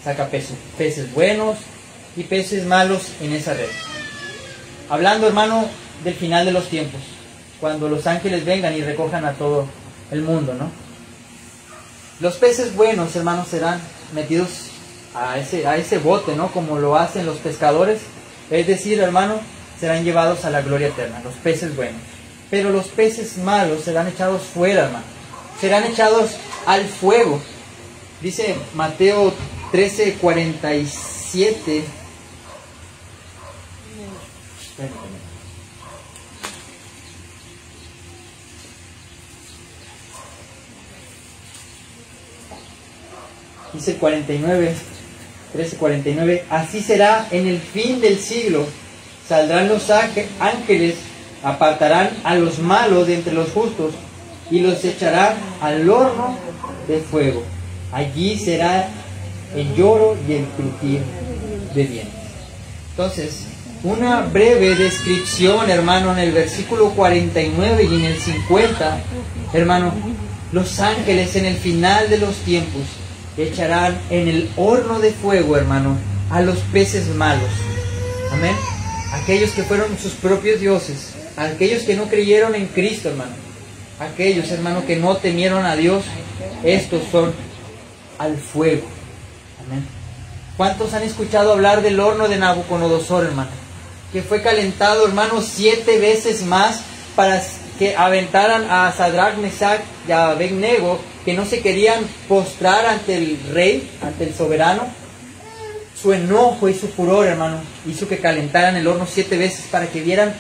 [SPEAKER 1] Saca peces buenos y peces malos en esa red. Hablando, hermano, del final de los tiempos, cuando los ángeles vengan y recojan a todo el mundo, ¿no? Los peces buenos, hermanos, serán metidos a ese bote, ¿no?, como lo hacen los pescadores. Es decir, hermano, serán llevados a la gloria eterna, los peces buenos. Pero los peces malos serán echados fuera, hermano. Serán echados al fuego. Dice Mateo 13, 47. Dice 49, 13:49, así será en el fin del siglo. Saldrán los ángeles, apartarán a los malos de entre los justos y los echarán al horno de fuego. Allí será el lloro y el crujir de dientes. Entonces, una breve descripción, hermano, en el versículo 49 y en el 50, hermano, los ángeles en el final de los tiempos echarán en el horno de fuego, hermano, a los peces malos. Amén. Aquellos que fueron sus propios dioses, aquellos que no creyeron en Cristo, hermano, aquellos, hermano, que no temieron a Dios, estos son al fuego. Amén. ¿Cuántos han escuchado hablar del horno de Nabucodonosor, hermano? Que fue calentado, hermano, 7 veces más para que aventaran a Sadrach, Mesach y a Abednego, que no se querían postrar ante el rey, ante el soberano. Su enojo y su furor, hermano, hizo que calentaran el horno 7 veces para que vieran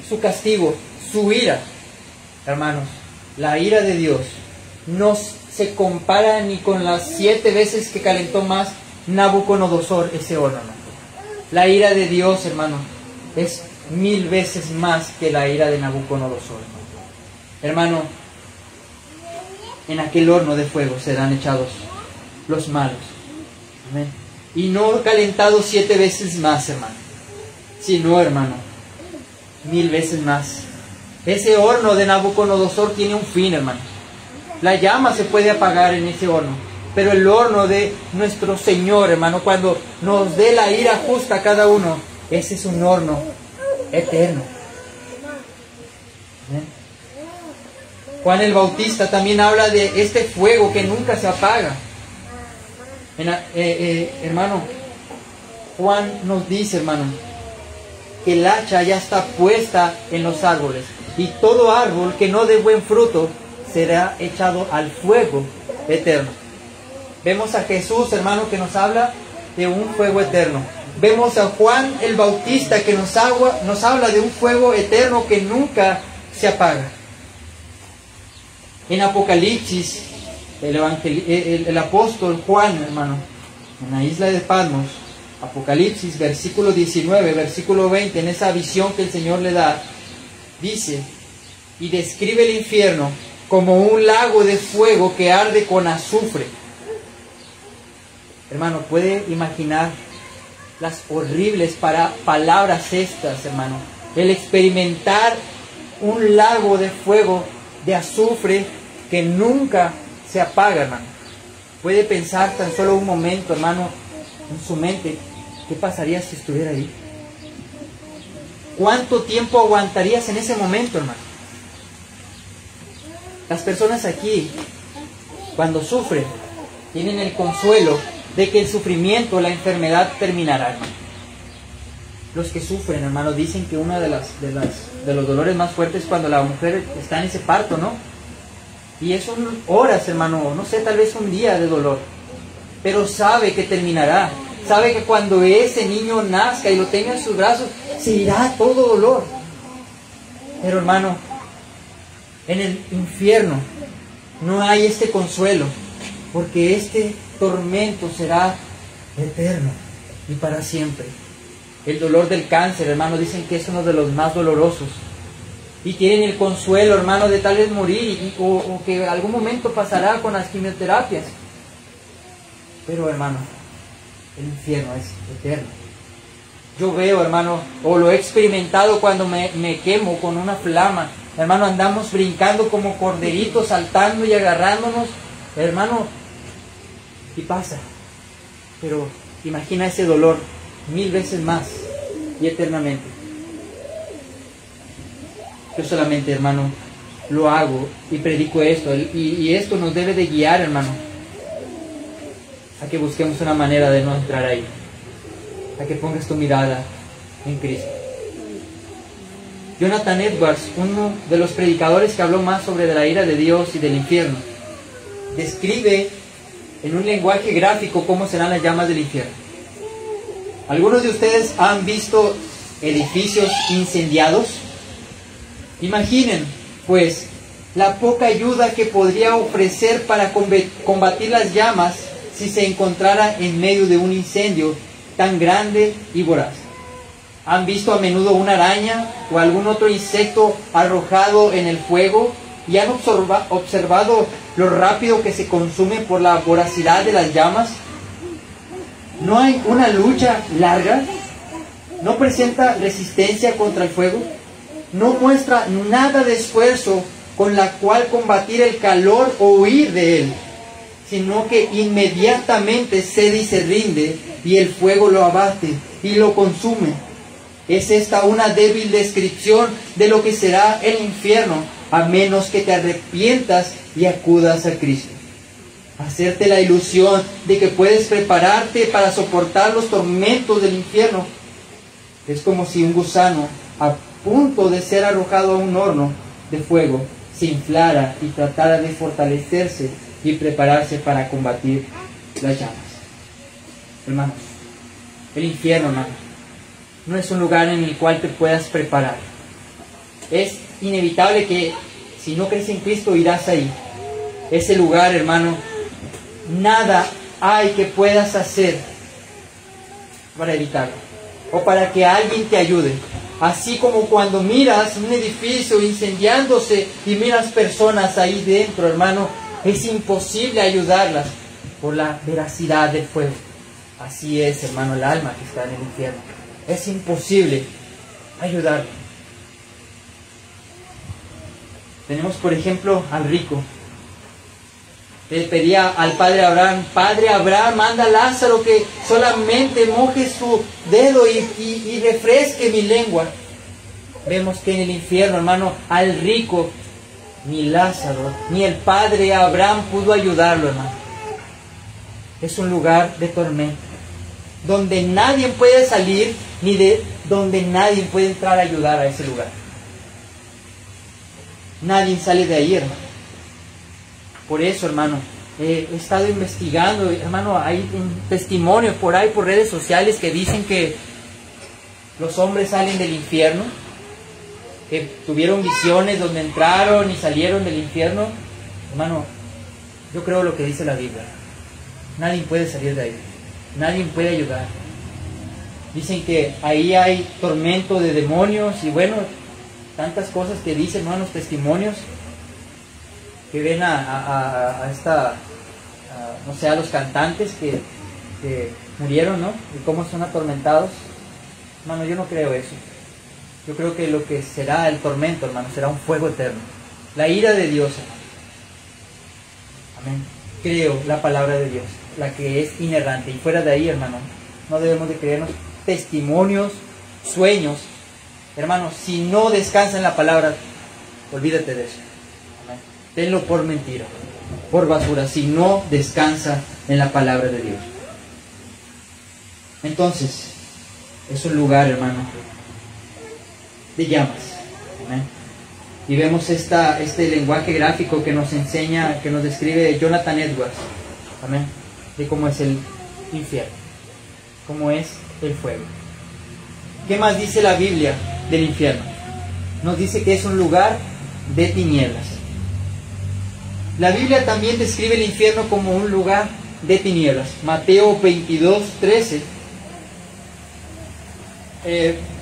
[SPEAKER 1] su castigo, su ira. Hermanos, la ira de Dios no se compara ni con las 7 veces que calentó más Nabucodonosor ese horno, hermano. La ira de Dios, hermano, es 1000 veces más que la ira de Nabucodonosor. Hermano, en aquel horno de fuego serán echados los malos. Amén. Y no calentados 7 veces más, hermano, sino, hermano, 1000 veces más. Ese horno de Nabucodonosor tiene un fin, hermano. La llama se puede apagar en ese horno, pero el horno de nuestro Señor, hermano, cuando nos dé la ira justa a cada uno, ese es un horno eterno. Amén. Juan el Bautista también habla de este fuego que nunca se apaga. Hermano, Juan nos dice, hermano, que el hacha ya está puesta en los árboles, y todo árbol que no dé buen fruto será echado al fuego eterno. Vemos a Jesús, hermano, que nos habla de un fuego eterno. Vemos a Juan el Bautista que nos habla de un fuego eterno que nunca se apaga. En Apocalipsis, el apóstol Juan, hermano, en la isla de Patmos, Apocalipsis, versículo 19, versículo 20, en esa visión que el Señor le da, dice, y describe el infierno como un lago de fuego que arde con azufre. Hermano, ¿puede imaginar las horribles palabras estas, hermano? El experimentar un lago de fuego, de azufre, que nunca se apaga, hermano. Puede pensar tan solo un momento, hermano, en su mente, ¿qué pasaría si estuviera ahí? ¿Cuánto tiempo aguantarías en ese momento, hermano? Las personas aquí, cuando sufren, tienen el consuelo de que el sufrimiento, la enfermedad terminará, hermano. Los que sufren, hermano, dicen que uno de los dolores más fuertes es cuando la mujer está en ese parto, ¿no? Y son horas, hermano, no sé, tal vez un día de dolor. Pero sabe que terminará. Sabe que cuando ese niño nazca y lo tenga en sus brazos, se irá todo dolor. Pero, hermano, en el infierno no hay este consuelo, porque este tormento será eterno y para siempre. El dolor del cáncer, hermano, dicen que es uno de los más dolorosos. Y tienen el consuelo, hermano, de tal vez morir o que algún momento pasará con las quimioterapias. Pero, hermano, el infierno es eterno. Yo veo, hermano, o lo he experimentado cuando me quemo con una flama. Hermano, andamos brincando como corderitos, saltando y agarrándonos. Hermano, y pasa. Pero imagina ese dolor 1000 veces más y eternamente. Yo solamente, hermano, lo hago y predico esto. Y esto nos debe de guiar, hermano, a que busquemos una manera de no entrar ahí. A que pongas tu mirada en Cristo. Jonathan Edwards, uno de los predicadores que habló más sobre la ira de Dios y del infierno, describe en un lenguaje gráfico cómo serán las llamas del infierno. ¿Algunos de ustedes han visto edificios incendiados? Imaginen, pues, la poca ayuda que podría ofrecer para combatir las llamas si se encontrara en medio de un incendio tan grande y voraz. ¿Han visto a menudo una araña o algún otro insecto arrojado en el fuego y han observado lo rápido que se consume por la voracidad de las llamas? ¿No hay una lucha larga? ¿No presenta resistencia contra el fuego? ¿No muestra nada de esfuerzo con la cual combatir el calor o huir de él? Sino que inmediatamente cede y se rinde, y el fuego lo abate y lo consume. ¿Es esta una débil descripción de lo que será el infierno, a menos que te arrepientas y acudas a Cristo? Hacerte la ilusión de que puedes prepararte para soportar los tormentos del infierno es como si un gusano a punto de ser arrojado a un horno de fuego se inflara y tratara de fortalecerse y prepararse para combatir las llamas. Hermanos, el infierno, hermano, no es un lugar en el cual te puedas preparar. Es inevitable que si no crees en Cristo irás ahí. Ese lugar, hermano, nada hay que puedas hacer para evitarlo o para que alguien te ayude. Así como cuando miras un edificio incendiándose y miras personas ahí dentro, hermano, es imposible ayudarlas por la veracidad del fuego. Así es, hermano, el alma que está en el infierno. Es imposible ayudarla. Tenemos, por ejemplo, al rico. Él pedía al padre Abraham: Padre Abraham, manda a Lázaro que solamente moje su dedo y refresque mi lengua. Vemos que en el infierno, hermano, al rico ni Lázaro ni el padre Abraham pudo ayudarlo, hermano. Es un lugar de tormento, donde nadie puede salir, ni de donde nadie puede entrar a ayudar a ese lugar. Nadie sale de ahí, hermano. Por eso, hermano, he estado investigando, hermano, hay testimonios por ahí, por redes sociales, que dicen que los hombres salen del infierno, que tuvieron visiones donde entraron y salieron del infierno. Hermano, yo creo lo que dice la Biblia. Nadie puede salir de ahí. Nadie puede ayudar. Dicen que ahí hay tormento de demonios y bueno, tantas cosas que dicen, ¿no?, en los testimonios, que ven a los cantantes que murieron, ¿no? Y cómo son atormentados. Hermano, yo no creo eso. Yo creo que lo que será el tormento, hermano, será un fuego eterno. La ira de Dios, hermano. Amén. Creo la palabra de Dios, la que es inerrante. Y fuera de ahí, hermano, no debemos de creernos testimonios, sueños. Hermano, si no descansa en la palabra, olvídate de eso. Amén. Tenlo por mentira, por basura, si no descansa en la palabra de Dios. Entonces, es un lugar, hermano, de llamas. Amén. Y vemos este lenguaje gráfico que nos enseña, que nos describe Jonathan Edwards. Amén. De cómo es el infierno, cómo es el fuego. ¿Qué más dice la Biblia del infierno? Nos dice que es un lugar de tinieblas. La Biblia también describe el infierno como un lugar de tinieblas. Mateo 22:13.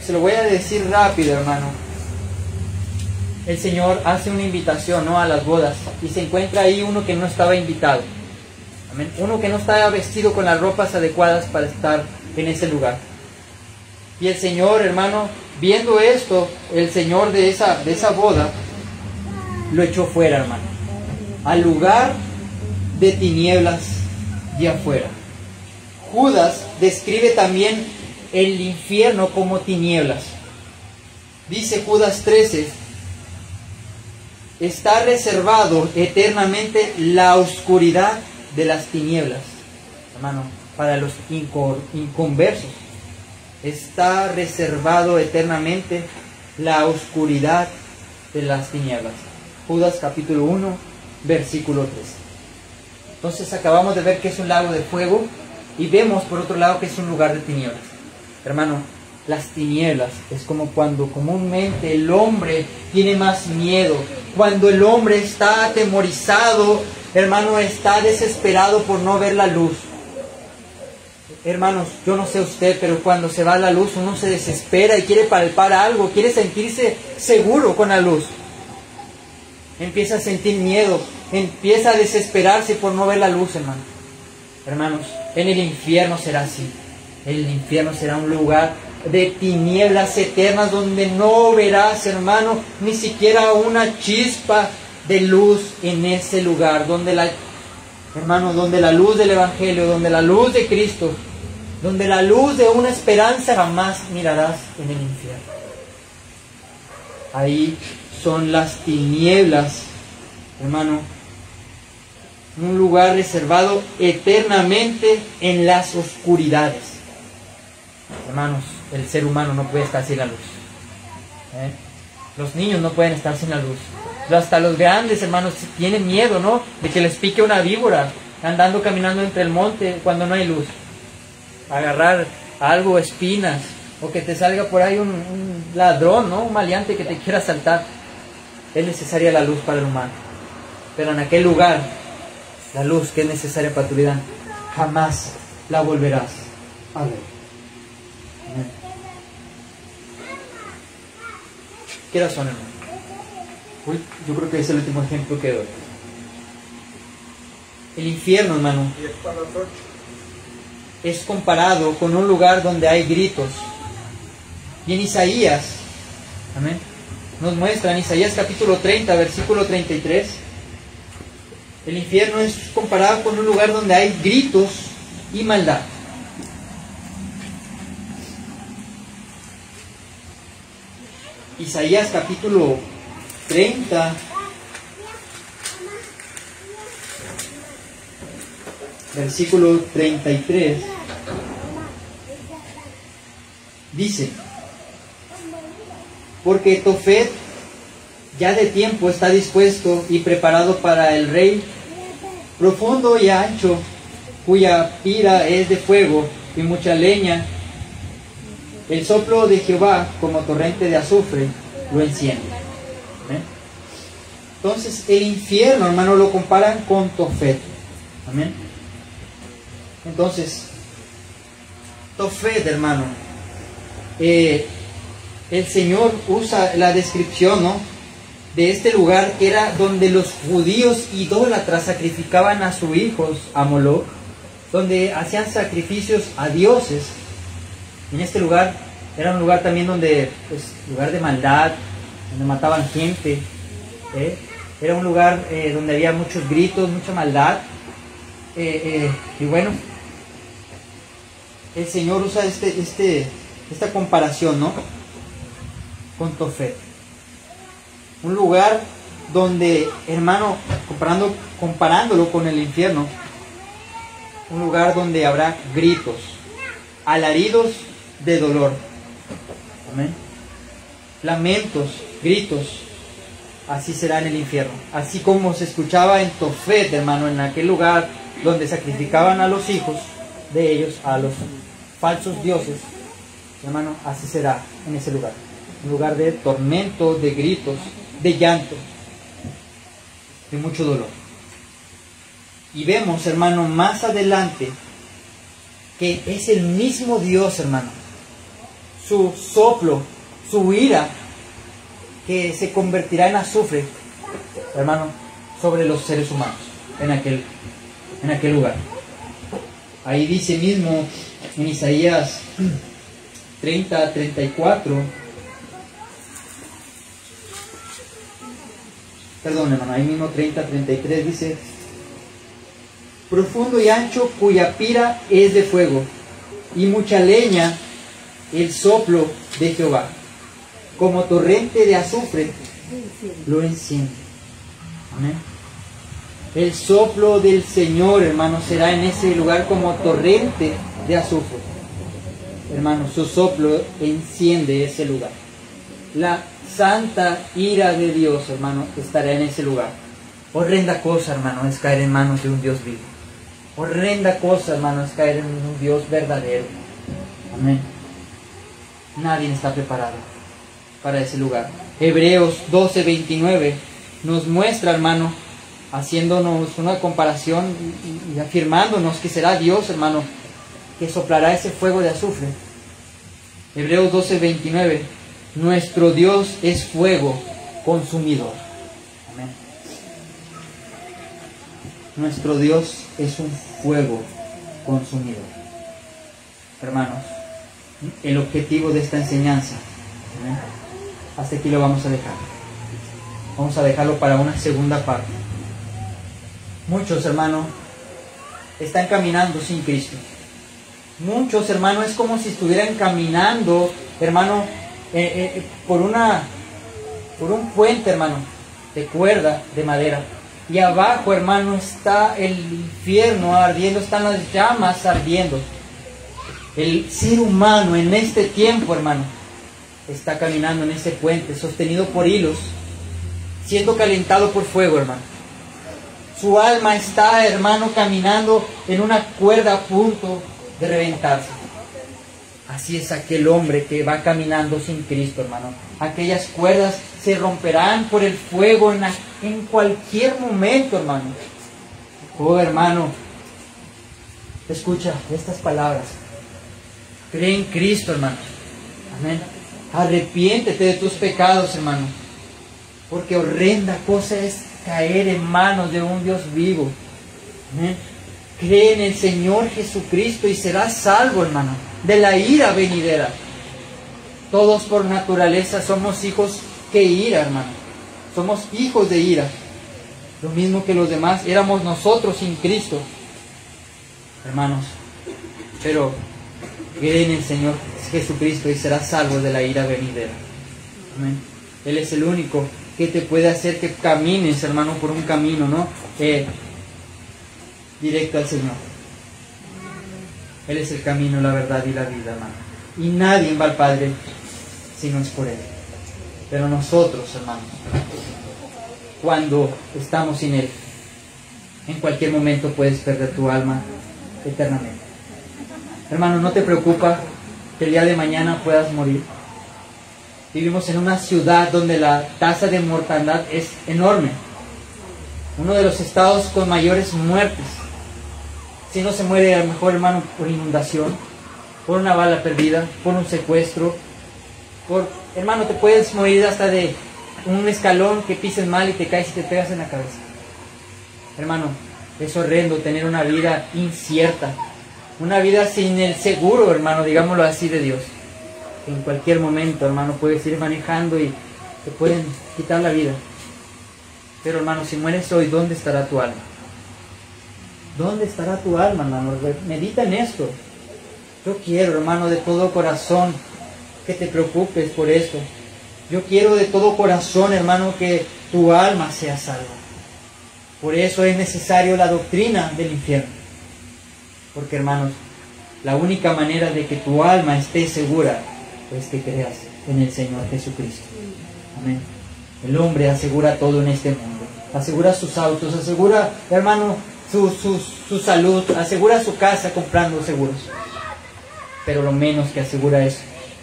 [SPEAKER 1] Se lo voy a decir rápido, hermano. El Señor hace una invitación, ¿no?, a las bodas, y se encuentra ahí uno que no estaba invitado. Amén. Uno que no estaba vestido con las ropas adecuadas para estar en ese lugar. Y el Señor, hermano, viendo esto, el Señor de esa boda lo echó fuera, hermano, al lugar de tinieblas de afuera. Judas describe también el infierno como tinieblas. Dice Judas 13: está reservado eternamente la oscuridad de las tinieblas, hermano, para los inconversos. Está reservado eternamente la oscuridad de las tinieblas. Judas capítulo 1, versículo 3. Entonces acabamos de ver que es un lago de fuego, y vemos por otro lado que es un lugar de tinieblas. Hermano, las tinieblas es como cuando comúnmente el hombre tiene más miedo, cuando el hombre está atemorizado, hermano, está desesperado por no ver la luz. Hermanos, yo no sé usted, pero cuando se va la luz uno se desespera y quiere palpar algo, quiere sentirse seguro con la luz. Empieza a sentir miedo, empieza a desesperarse por no ver la luz, hermano. Hermanos, en el infierno será así. El infierno será un lugar de tinieblas eternas donde no verás, hermano, ni siquiera una chispa de luz en ese lugar, donde donde la luz del Evangelio, donde la luz de Cristo, donde la luz de una esperanza jamás mirarás en el infierno. Ahí son las tinieblas, hermano, un lugar reservado eternamente en las oscuridades. Hermanos, el ser humano no puede estar sin la luz. Los niños no pueden estar sin la luz. Hasta los grandes, hermanos, tienen miedo, ¿no?, de que les pique una víbora andando, caminando entre el monte cuando no hay luz. Agarrar algo, espinas, o que te salga por ahí un ladrón, ¿no?, un maleante que te quiera asaltar. Es necesaria la luz para el humano. Pero en aquel lugar, la luz que es necesaria para tu vida, jamás la volverás a ver. ¿Qué razón, hermano? Yo creo que es el último ejemplo que doy. El infierno, hermano, es comparado con un lugar donde hay gritos. Y en Isaías, amén, nos muestra en Isaías capítulo 30, versículo 33, el infierno es comparado con un lugar donde hay gritos y maldad. Isaías capítulo 30, versículo 33, dice: porque Tofet ya de tiempo está dispuesto y preparado para el rey, profundo y ancho, cuya pira es de fuego y mucha leña. El soplo de Jehová, como torrente de azufre, lo enciende. ¿Amén? Entonces, el infierno, hermano, lo comparan con Tofet. Amén. Entonces, Tofet, hermano, el Señor usa la descripción, ¿no?, de este lugar, que era donde los judíos idólatras sacrificaban a sus hijos a Moloch, donde hacían sacrificios a dioses. En este lugar era un lugar también donde, pues, lugar de maldad, donde mataban gente. Era un lugar donde había muchos gritos, mucha maldad. Y bueno, el Señor usa esta comparación, ¿no?, con Tofet. Un lugar donde, hermano, comparándolo con el infierno, un lugar donde habrá gritos, alaridos de dolor. Amén. Lamentos, gritos, así será en el infierno. Así como se escuchaba en Tofet, hermano, en aquel lugar donde sacrificaban a los hijos de ellos, a los falsos dioses, hermano, así será en ese lugar. Un lugar de tormento, de gritos, de llanto, de mucho dolor. Y vemos, hermano, más adelante que es el mismo Dios, hermano, su soplo, su ira, que se convertirá en azufre, hermano, sobre los seres humanos en aquel lugar. Ahí dice mismo en Isaías 30, 34, perdón, hermano, ahí mismo 30, 33 dice: profundo y ancho, cuya pira es de fuego, y mucha leña el soplo de Jehová, como torrente de azufre lo enciende. Amén. El soplo del Señor, hermano, será en ese lugar como torrente de azufre. Hermano, su soplo enciende ese lugar. La santa ira de Dios, hermano, estará en ese lugar. Horrenda cosa, hermano, es caer en manos de un Dios vivo. Horrenda cosa, hermano, es caer en un Dios verdadero. Amén. Nadie está preparado para ese lugar. Hebreos 12, 29 nos muestra, hermano, haciéndonos una comparación y afirmándonos que será Dios, hermano, que soplará ese fuego de azufre. Hebreos 12, 29. Nuestro Dios es fuego consumidor. Amén. Nuestro Dios es un fuego consumidor. Hermanos, el objetivo de esta enseñanza, ¿amén?, hasta aquí lo vamos a dejar. Vamos a dejarlo para una segunda parte. Muchos, hermanos, están caminando sin Cristo. Muchos, hermanos, es como si estuvieran caminando, hermano, por un puente, hermano, de cuerda, de madera. Y abajo, hermano, está el infierno ardiendo, están las llamas ardiendo. El ser humano en este tiempo, hermano, está caminando en ese puente, sostenido por hilos, siendo calentado por fuego, hermano. Su alma está, hermano, caminando en una cuerda a punto de reventarse. Así es aquel hombre que va caminando sin Cristo, hermano. Aquellas cuerdas se romperán por el fuego en cualquier momento, hermano. Oh, hermano, escucha estas palabras. Cree en Cristo, hermano. Amén. Arrepiéntete de tus pecados, hermano. Porque horrenda cosa es caer en manos de un Dios vivo. Amén. Cree en el Señor Jesucristo y serás salvo, hermano, de la ira venidera. Todos por naturaleza somos hijos que ira, hermano. Somos hijos de ira. Lo mismo que los demás éramos nosotros sin Cristo, hermanos. Pero cree en el Señor Jesucristo y serás salvo de la ira venidera. Amén. Él es el único que te puede hacer que camines, hermano, por un camino, ¿no?, directo al Señor. Él es el camino, la verdad y la vida, hermano. Y nadie va al Padre si no es por Él. Pero nosotros, hermanos, cuando estamos sin Él, en cualquier momento puedes perder tu alma eternamente. Hermano, ¿no te preocupa que el día de mañana puedas morir? Vivimos en una ciudad donde la tasa de mortandad es enorme. Uno de los estados con mayores muertes. Si no se muere, a lo mejor, hermano, por inundación, por una bala perdida, por un secuestro, hermano, te puedes morir hasta de un escalón que pises mal y te caes y te pegas en la cabeza. Hermano, es horrendo tener una vida incierta, una vida sin el seguro, hermano, digámoslo así, de Dios. En cualquier momento, hermano, puedes ir manejando y te pueden quitar la vida. Pero, hermano, si mueres hoy, ¿dónde estará tu alma? ¿Dónde estará tu alma, hermano? Medita en esto. Yo quiero, hermano, de todo corazón que te preocupes por esto. Yo quiero de todo corazón, hermano, que tu alma sea salva. Por eso es necesario la doctrina del infierno. Porque, hermanos, La única manera de que tu alma esté segura es que creas en el Señor Jesucristo. Amén. El hombre asegura todo en este mundo. Asegura sus autos, asegura, hermano, su salud, asegura su casa comprando seguros. Pero lo menos que asegura es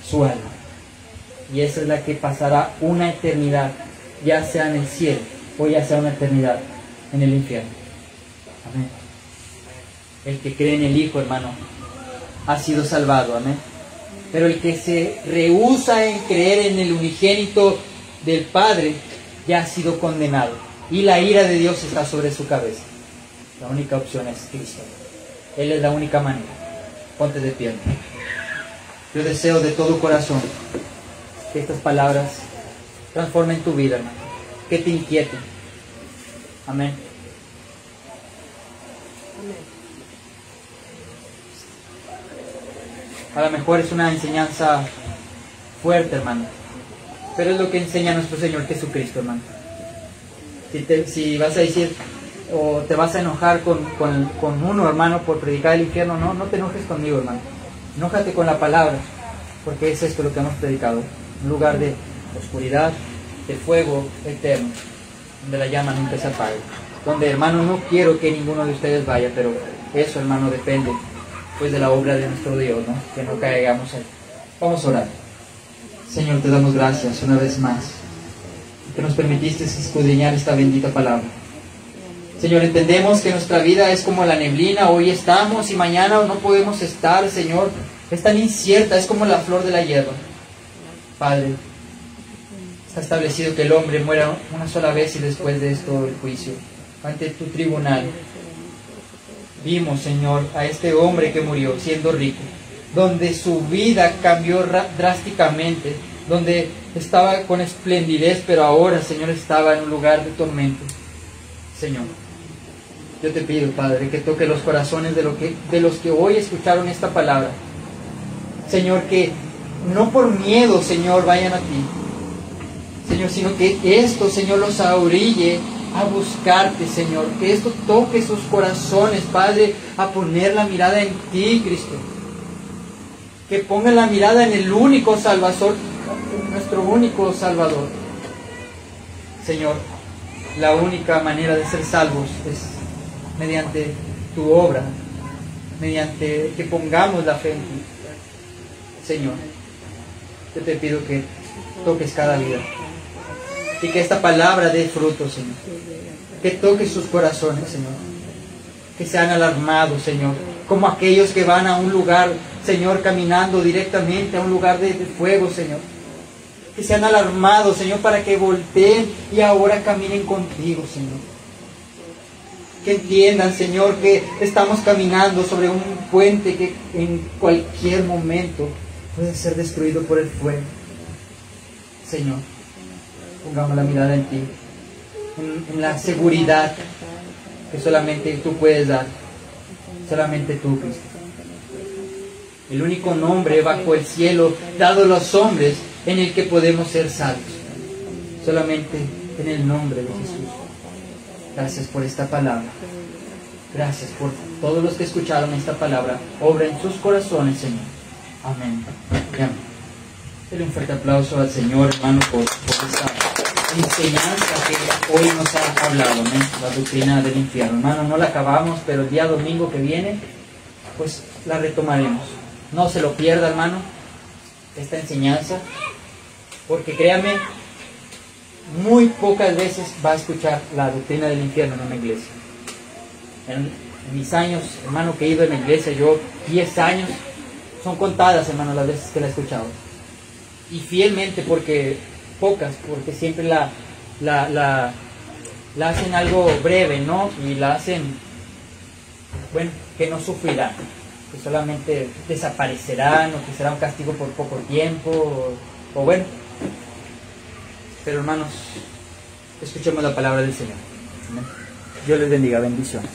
[SPEAKER 1] su alma. Y esa es la que pasará una eternidad, ya sea en el cielo o ya sea una eternidad en el infierno. Amén. El que cree en el Hijo, hermano, ha sido salvado. Amén. Pero el que se rehúsa en creer en el unigénito del Padre ya ha sido condenado. Y la ira de Dios está sobre su cabeza. La única opción es Cristo. Él es la única manera. Ponte de pie. Yo deseo de todo corazón que estas palabras transformen tu vida, hermano. Que te inquieten. Amén. A lo mejor es una enseñanza fuerte, hermano, pero es lo que enseña nuestro Señor Jesucristo, hermano. Si vas a decir o te vas a enojar con uno, hermano, por predicar el infierno, no te enojes conmigo, hermano. Enójate con la palabra, porque es esto lo que hemos predicado. Un lugar de oscuridad, de fuego eterno, donde la llama nunca se apague. Donde, hermano, no quiero que ninguno de ustedes vaya, pero eso, hermano, depende pues de la obra de nuestro Dios, ¿no? Que no caigamos ahí. Vamos a orar. Señor, te damos gracias una vez más, que nos permitiste escudriñar esta bendita palabra. Señor, entendemos que nuestra vida es como la neblina, hoy estamos y mañana no podemos estar, Señor. Es tan incierta, es como la flor de la hierba. Padre, está establecido que el hombre muera una sola vez y después de esto el juicio ante tu tribunal. Vimos, Señor, a este hombre que murió siendo rico, donde su vida cambió drásticamente, donde estaba con esplendidez, pero ahora, Señor, estaba en un lugar de tormento. Señor, yo te pido, Padre, que toque los corazones de los que hoy escucharon esta palabra. Señor, que no por miedo, Señor, vayan a ti, Señor, sino que esto, Señor, los orille a buscarte, Señor. Que esto toque sus corazones, Padre, a poner la mirada en ti, Cristo. Que pongan la mirada en el único Salvador, nuestro único Salvador. Señor, la única manera de ser salvos es mediante tu obra, mediante que pongamos la fe en ti. Señor, yo te pido que toques cada vida y que esta palabra dé fruto, Señor. Que toque sus corazones, Señor. Que sean alarmados, Señor, como aquellos que van a un lugar, Señor, caminando directamente a un lugar de fuego, Señor. Que sean alarmados, Señor, para que volteen y ahora caminen contigo, Señor. Que entiendan, Señor, que estamos caminando sobre un puente que en cualquier momento puede ser destruido por el fuego. Señor, pongamos la mirada en ti, en la seguridad que solamente tú puedes dar, solamente tú, Cristo. El único nombre bajo el cielo dado a los hombres en el que podemos ser salvos, solamente en el nombre de Jesús. Gracias por esta palabra. Gracias por todos los que escucharon esta palabra. Obra en sus corazones, Señor. Amén. Amén. Dale un fuerte aplauso al Señor, hermano, por esta enseñanza que hoy nos ha hablado, ¿no? La doctrina del infierno. Hermano, no la acabamos, pero el día domingo que viene, pues la retomaremos. No se lo pierda, hermano, esta enseñanza, porque créame, muy pocas veces va a escuchar la doctrina del infierno en una iglesia. En mis años, hermano, que he ido en la iglesia, yo 10 años, son contadas, hermano, las veces que la he escuchado. Y fielmente, porque pocas, porque siempre la hacen algo breve, ¿no? Y la hacen, bueno, que no sufrirán, que solamente desaparecerán, o que será un castigo por poco tiempo, o bueno. Pero hermanos, escuchemos la palabra del Señor. Amén. Dios les bendiga, bendiciones.